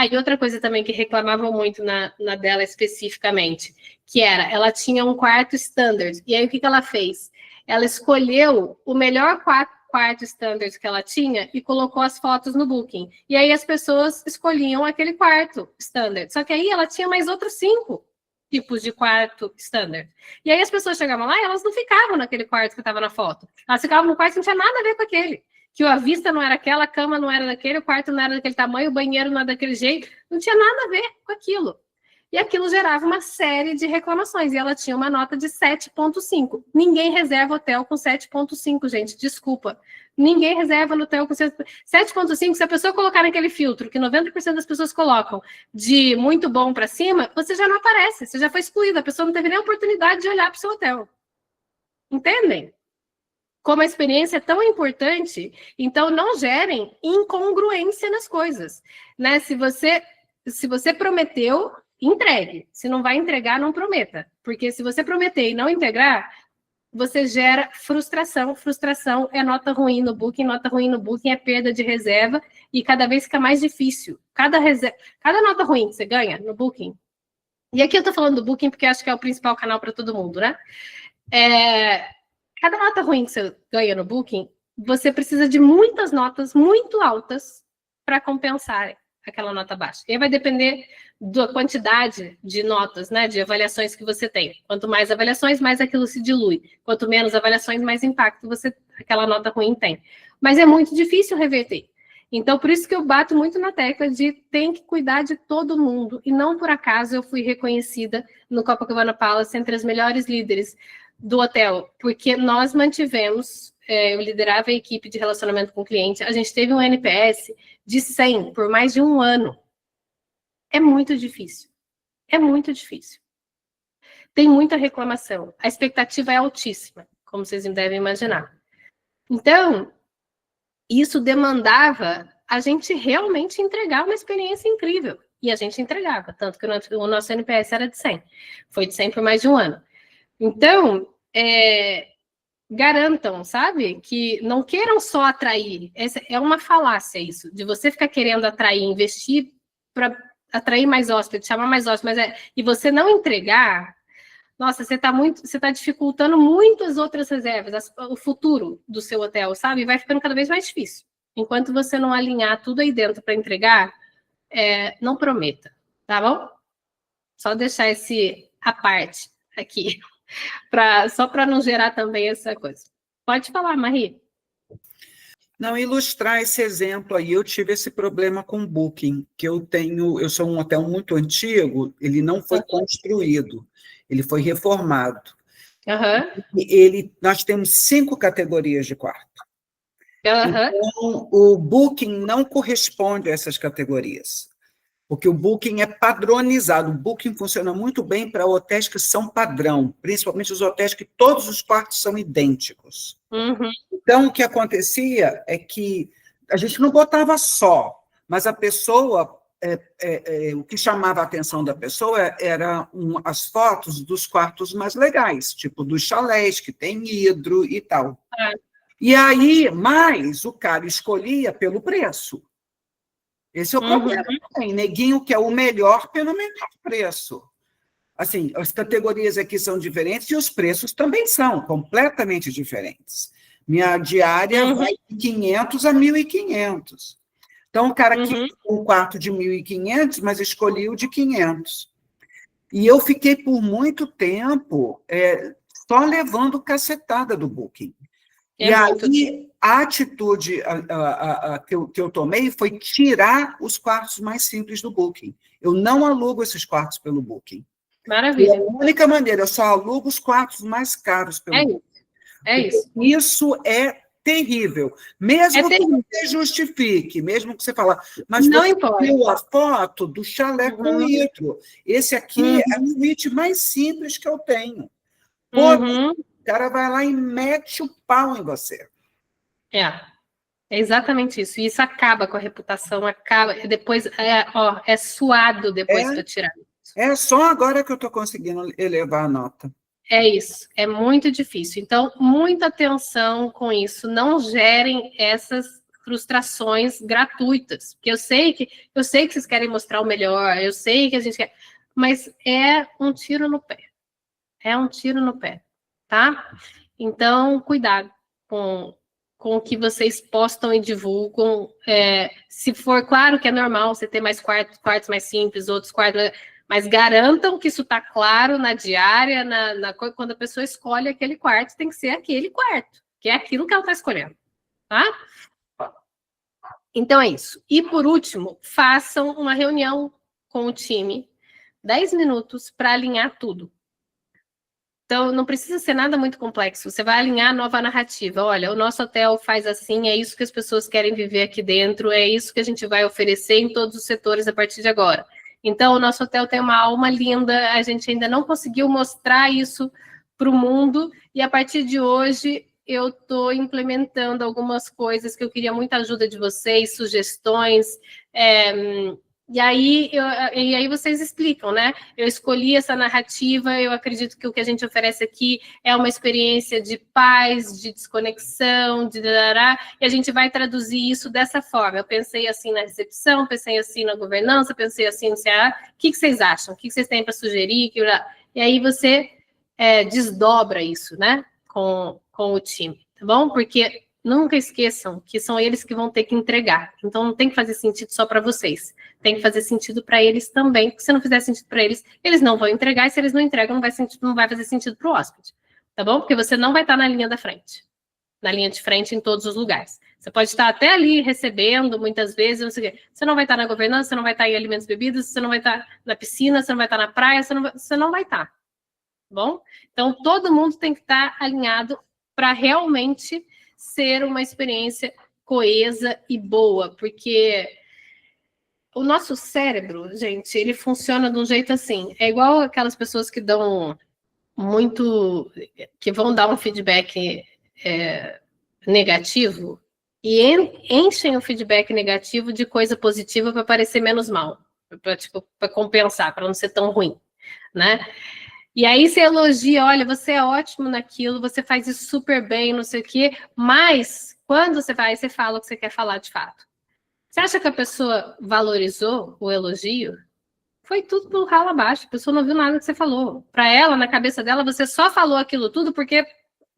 e outra coisa também que reclamavam muito na dela especificamente, que ela tinha um quarto standard. E aí, o que ela fez? Ela escolheu o melhor quarto standard que ela tinha e colocou as fotos no Booking. E aí as pessoas escolhiam aquele quarto standard. Só que aí ela tinha mais outros 5 tipos de quarto standard. E aí as pessoas chegavam lá e elas não ficavam naquele quarto que estava na foto. Elas ficavam no quarto que não tinha nada a ver com aquele. Que a vista não era aquela, a cama não era daquele, o quarto não era daquele tamanho, o banheiro não era daquele jeito. Não tinha nada a ver com aquilo. E aquilo gerava uma série de reclamações. E ela tinha uma nota de 7,5. Ninguém reserva hotel com 7,5, gente. Desculpa. Ninguém reserva no hotel com 7,5. Se a pessoa colocar naquele filtro, que 90% das pessoas colocam, de muito bom para cima, você já não aparece. Você já foi excluída. A pessoa não teve nem a oportunidade de olhar para o seu hotel. Entendem? Como a experiência é tão importante, então não gerem incongruência nas coisas. Né? Se você prometeu... Entregue. Se não vai entregar, não prometa. Porque se você prometer e não integrar, você gera frustração. Frustração é nota ruim no Booking. Nota ruim no Booking é perda de reserva. E cada vez fica mais difícil. Cada nota ruim que você ganha no Booking. E aqui eu tô falando do Booking porque acho que é o principal canal para todo mundo, né? Cada nota ruim que você ganha no Booking, você precisa de muitas notas muito altas para compensar aquela nota baixa. E aí vai depender da quantidade de notas, né, de avaliações que você tem. Quanto mais avaliações, mais aquilo se dilui. Quanto menos avaliações, mais impacto aquela nota ruim tem. Mas é muito difícil reverter. Então, por isso que eu bato muito na tecla de tem que cuidar de todo mundo. E não por acaso eu fui reconhecida no Copacabana Palace entre as melhores líderes do hotel, porque nós mantivemos, eu liderava a equipe de relacionamento com o cliente, a gente teve um NPS de 100 por mais de um ano. É muito difícil. É muito difícil. Tem muita reclamação. A expectativa é altíssima, como vocês devem imaginar. Então, isso demandava a gente realmente entregar uma experiência incrível. E a gente entregava, tanto que o nosso NPS era de 100. Foi de 100 por mais de um ano. Então, garantam, sabe? Que não queiram só atrair. É uma falácia isso, de você ficar querendo atrair, investir para atrair mais hóspedes, chamar mais hóspedes, e você não entregar, nossa, você está dificultando muito as outras reservas, o futuro do seu hotel, sabe? Vai ficando cada vez mais difícil. Enquanto você não alinhar tudo aí dentro para entregar, não prometa, tá bom? Só deixar a parte aqui. Só para não gerar também essa coisa. Pode falar, Marie. Não, ilustrar esse exemplo aí, eu tive esse problema com o Booking, que eu sou um hotel muito antigo, ele não foi construído, ele foi reformado. Nós temos 5 categorias de quarto. Então, o Booking não corresponde a essas categorias. Porque o Booking é padronizado. O Booking funciona muito bem para hotéis que são padrão, principalmente os hotéis que todos os quartos são idênticos. Então, o que acontecia é que a gente não botava só, mas a pessoa, o que chamava a atenção da pessoa era as fotos dos quartos mais legais, tipo dos chalés, que tem hidro e tal. E aí, mais o cara escolhia pelo preço. Esse é o problema. Tem neguinho que é o melhor pelo menor preço. Assim, as categorias aqui são diferentes e os preços também são completamente diferentes. Minha diária vai de 500 a 1.500. Então, o cara quis um quarto de 1.500, mas escolhi o de 500. E eu fiquei por muito tempo só levando cacetada do Booking. E aí, a atitude que eu tomei foi tirar os quartos mais simples do Booking. Eu não alugo esses quartos pelo Booking. Maravilha. E a única maneira, eu só alugo os quartos mais caros pelo Booking. Isso. Isso é terrível. Mesmo que você justifique, mesmo que você fale, mas não você importa. viu a foto do chalé com hidro. Esse aqui é a suíte mais simples que eu tenho. O cara vai lá e mete o pau em você. É exatamente isso. E isso acaba com a reputação, depois é suado depois para tirar. É só agora que eu estou conseguindo elevar a nota. É isso, é muito difícil. Então, muita atenção com isso. Não gerem essas frustrações gratuitas. Porque eu sei que vocês querem mostrar o melhor, eu sei que a gente quer, mas é um tiro no pé. É um tiro no pé, tá? Então, cuidado com o que vocês postam e divulgam. Se for, claro que é normal você ter mais quartos mais simples, outros quartos, mas garantam que isso está claro na diária, quando a pessoa escolhe aquele quarto, tem que ser aquele quarto, que é aquilo que ela está escolhendo, tá? Então é isso. E por último, façam uma reunião com o time, 10 minutos para alinhar tudo. Então, não precisa ser nada muito complexo. Você vai alinhar a nova narrativa. Olha, o nosso hotel faz assim, é isso que as pessoas querem viver aqui dentro, é isso que a gente vai oferecer em todos os setores a partir de agora. Então, o nosso hotel tem uma alma linda, a gente ainda não conseguiu mostrar isso para o mundo, e a partir de hoje eu estou implementando algumas coisas que eu queria muita ajuda de vocês, sugestões, e aí vocês explicam, né? Eu escolhi essa narrativa, eu acredito que o que a gente oferece aqui é uma experiência de paz, de desconexão, e a gente vai traduzir isso dessa forma. Eu pensei assim na recepção, pensei assim na governança, pensei assim no CA. O que vocês acham? O que vocês têm para sugerir? E aí você desdobra isso, né? Com o time, tá bom? Porque nunca esqueçam que são eles que vão ter que entregar. Então, não tem que fazer sentido só para vocês. Tem que fazer sentido para eles também. Porque se não fizer sentido para eles, eles não vão entregar. E se eles não entregam, não vai fazer sentido para o hóspede. Tá bom? Porque você não vai estar na linha da frente. Na linha de frente em todos os lugares. Você pode estar até ali recebendo, muitas vezes, não sei o quê. Você não vai estar na governança, você não vai estar em alimentos e bebidas, você não vai estar na piscina, você não vai estar na praia, você não vai estar. Tá bom? Então, todo mundo tem que estar alinhado para realmente ser uma experiência coesa e boa, porque o nosso cérebro, gente, ele funciona de um jeito assim, é igual aquelas pessoas que dão que vão dar um feedback negativo e enchem o feedback negativo de coisa positiva para parecer menos mal, para compensar, para não ser tão ruim, né? E aí você elogia, olha, você é ótimo naquilo, você faz isso super bem, não sei o quê, mas quando você vai, você fala o que você quer falar de fato. Você acha que a pessoa valorizou o elogio? Foi tudo pelo ralo abaixo, a pessoa não viu nada que você falou. Para ela, na cabeça dela, você só falou aquilo tudo porque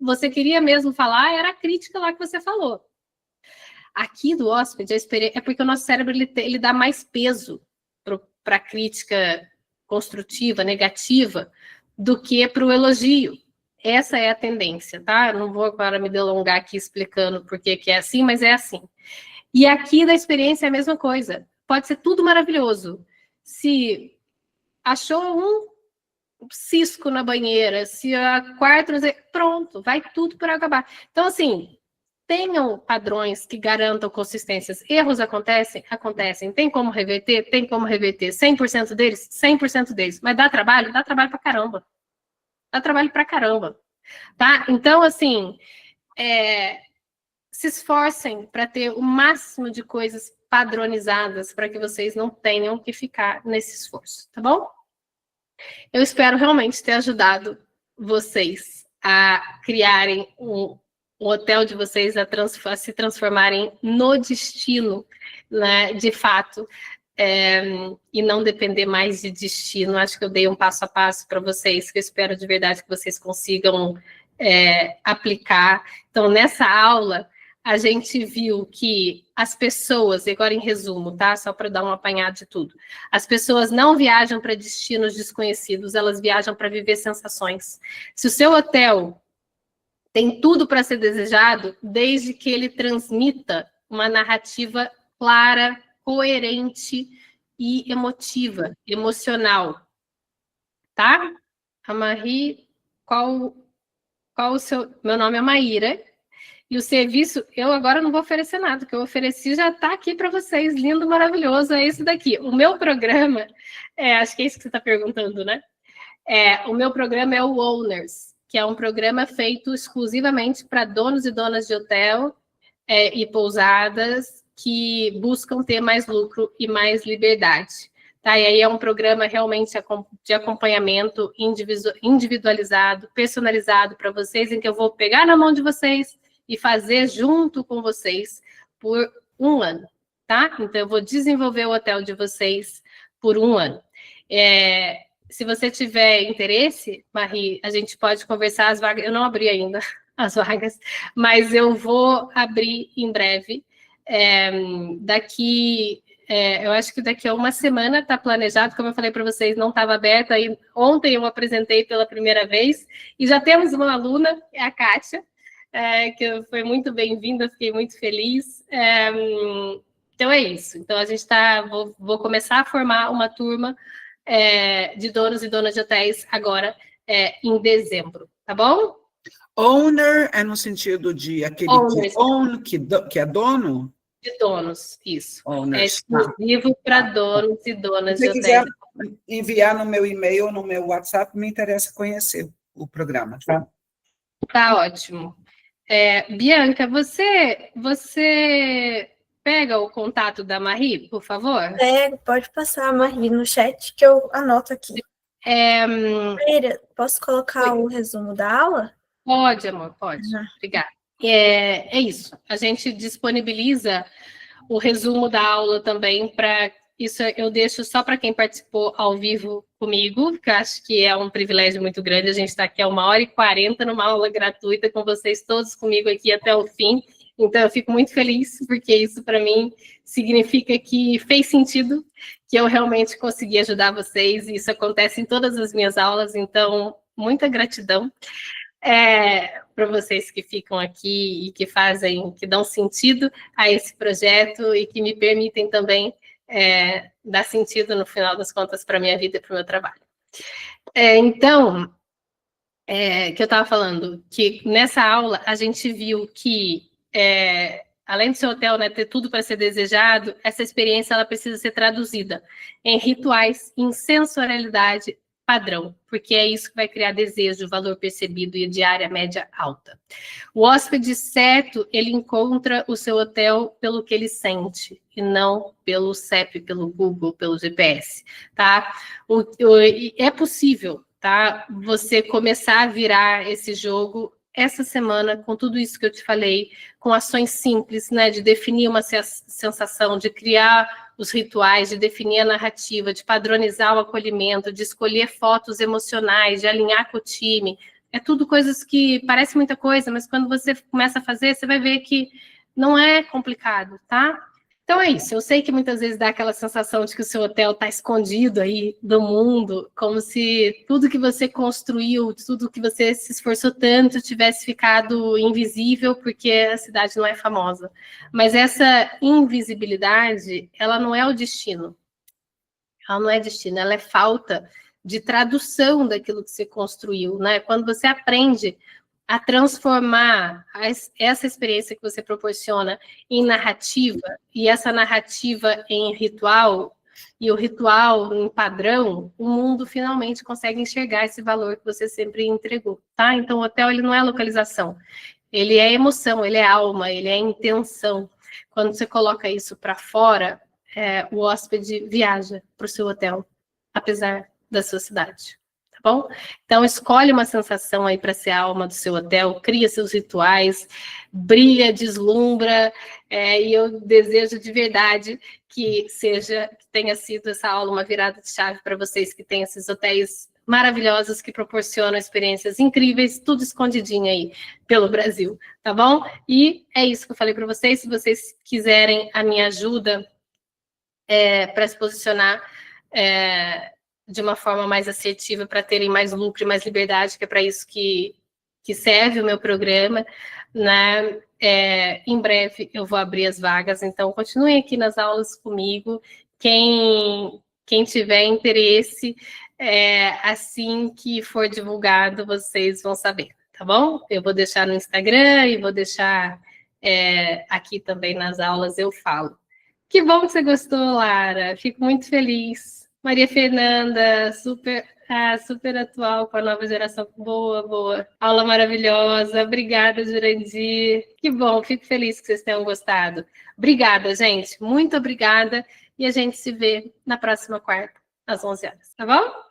você queria mesmo falar, era a crítica lá que você falou. Aqui do hóspede, é porque o nosso cérebro ele dá mais peso para a crítica construtiva, negativa, do que para o elogio. Essa é a tendência, tá? Eu não vou agora me delongar aqui explicando por que é assim, mas é assim. E aqui da experiência é a mesma coisa. Pode ser tudo maravilhoso. Se achou um cisco na banheira, se a quarta... Pronto, vai tudo por água abaixo. Então, assim, tenham padrões que garantam consistências. Erros acontecem? Acontecem. Tem como reverter? Tem como reverter. 100% deles? 100% deles. Mas dá trabalho? Dá trabalho pra caramba. Dá trabalho pra caramba. Tá? Então, assim, se esforcem para ter o máximo de coisas padronizadas para que vocês não tenham que ficar nesse esforço, tá bom? Eu espero realmente ter ajudado vocês a criarem um hotel de vocês a se transformarem no destino, né, de fato, e não depender mais de destino. Acho que eu dei um passo a passo para vocês, que eu espero de verdade que vocês consigam aplicar. Então, nessa aula, a gente viu que as pessoas, e agora em resumo, tá? Só para dar um apanhado de tudo. As pessoas não viajam para destinos desconhecidos, elas viajam para viver sensações. Se o seu hotel tem tudo para ser desejado, desde que ele transmita uma narrativa clara, coerente e emotiva, emocional. Tá? A Marie, qual o seu... Meu nome é Maíra. E o serviço, eu agora não vou oferecer nada, o que eu ofereci já está aqui para vocês, lindo, maravilhoso, é esse daqui. O meu programa, acho que é isso que você está perguntando, né? O meu programa é o Owners, que é um programa feito exclusivamente para donos e donas de hotel e pousadas que buscam ter mais lucro e mais liberdade. Tá? E aí é um programa realmente de acompanhamento individualizado, personalizado para vocês, em que eu vou pegar na mão de vocês e fazer junto com vocês por 1 ano, tá? Então, eu vou desenvolver o hotel de vocês por 1 ano. Se você tiver interesse, Marie, a gente pode conversar as vagas. Eu não abri ainda as vagas, mas eu vou abrir em breve. Eu acho que daqui a 1 semana está planejado, como eu falei para vocês, não estava aberto. Aí, ontem eu apresentei pela primeira vez, e já temos uma aluna, a Kátia, que foi muito bem-vinda, fiquei muito feliz. Então é isso. Então a gente vou começar a formar uma turma de donos e donas de hotéis agora em dezembro, tá bom? Owner é no sentido de aquele Owners, que own, que é dono? De donos, isso. Owners. É exclusivo para donos e donas de hotéis. Se hotéis. quiser enviar no meu e-mail ou no meu WhatsApp, me interessa conhecer o programa, tá? Tá ótimo. Bianca, você pega o contato da Marie, por favor? Pode passar a Marie no chat que eu anoto aqui. Maíra, posso colocar o resumo da aula? Pode, amor, pode. Obrigada. É isso. A gente disponibiliza o resumo da aula também para... Isso eu deixo só para quem participou ao vivo comigo, que eu acho que é um privilégio muito grande. A gente está aqui a 1h40 numa aula gratuita com vocês todos comigo aqui até o fim. Então, eu fico muito feliz, porque isso, para mim, significa que fez sentido, que eu realmente consegui ajudar vocês, e isso acontece em todas as minhas aulas, então, muita gratidão para vocês que ficam aqui e que dão sentido a esse projeto e que me permitem também dar sentido, no final das contas, para a minha vida e para o meu trabalho. Então, que eu estava falando, que nessa aula a gente viu que, além do seu hotel, né, ter tudo para ser desejado, essa experiência ela precisa ser traduzida em rituais, em sensorialidade padrão, porque é isso que vai criar desejo, valor percebido e de área média alta. O hóspede certo, ele encontra o seu hotel pelo que ele sente, e não pelo CEP, pelo Google, pelo GPS, tá? É possível, tá? Você começar a virar esse jogo essa semana, com tudo isso que eu te falei, com ações simples, né, de definir uma sensação, de criar os rituais, de definir a narrativa, de padronizar o acolhimento, de escolher fotos emocionais, de alinhar com o time. É tudo coisas que parece muita coisa, mas quando você começa a fazer, você vai ver que não é complicado, tá? Então é isso, eu sei que muitas vezes dá aquela sensação de que o seu hotel está escondido aí do mundo, como se tudo que você construiu, tudo que você se esforçou tanto tivesse ficado invisível porque a cidade não é famosa. Mas essa invisibilidade, ela não é o destino. Ela não é destino, ela é falta de tradução daquilo que você construiu, né? Quando você aprende a transformar essa experiência que você proporciona em narrativa, e essa narrativa em ritual, e o ritual em padrão, o mundo finalmente consegue enxergar esse valor que você sempre entregou, tá? Então, o hotel, ele não é localização, ele é emoção, ele é alma, ele é intenção. Quando você coloca isso para fora, o hóspede viaja para o seu hotel, apesar da sua cidade. Tá bom? Então, escolhe uma sensação aí para ser a alma do seu hotel, cria seus rituais, brilha, deslumbra, e eu desejo de verdade que tenha sido essa aula uma virada de chave para vocês que têm esses hotéis maravilhosos que proporcionam experiências incríveis, tudo escondidinho aí pelo Brasil, tá bom? E é isso que eu falei para vocês. Se vocês quiserem a minha ajuda para se posicionar de uma forma mais assertiva, para terem mais lucro e mais liberdade, que é para isso que serve o meu programa, né? Em breve eu vou abrir as vagas, então continuem aqui nas aulas comigo. Quem tiver interesse, assim que for divulgado, vocês vão saber, tá bom? Eu vou deixar no Instagram e vou deixar aqui também nas aulas, eu falo. Que bom que você gostou, Lara. Fico muito feliz. Maria Fernanda, super atual com a nova geração. Boa. Aula maravilhosa. Obrigada, Jurandir. Que bom, fico feliz que vocês tenham gostado. Obrigada, gente. Muito obrigada. E a gente se vê na próxima quarta, às 11 horas. Tá bom?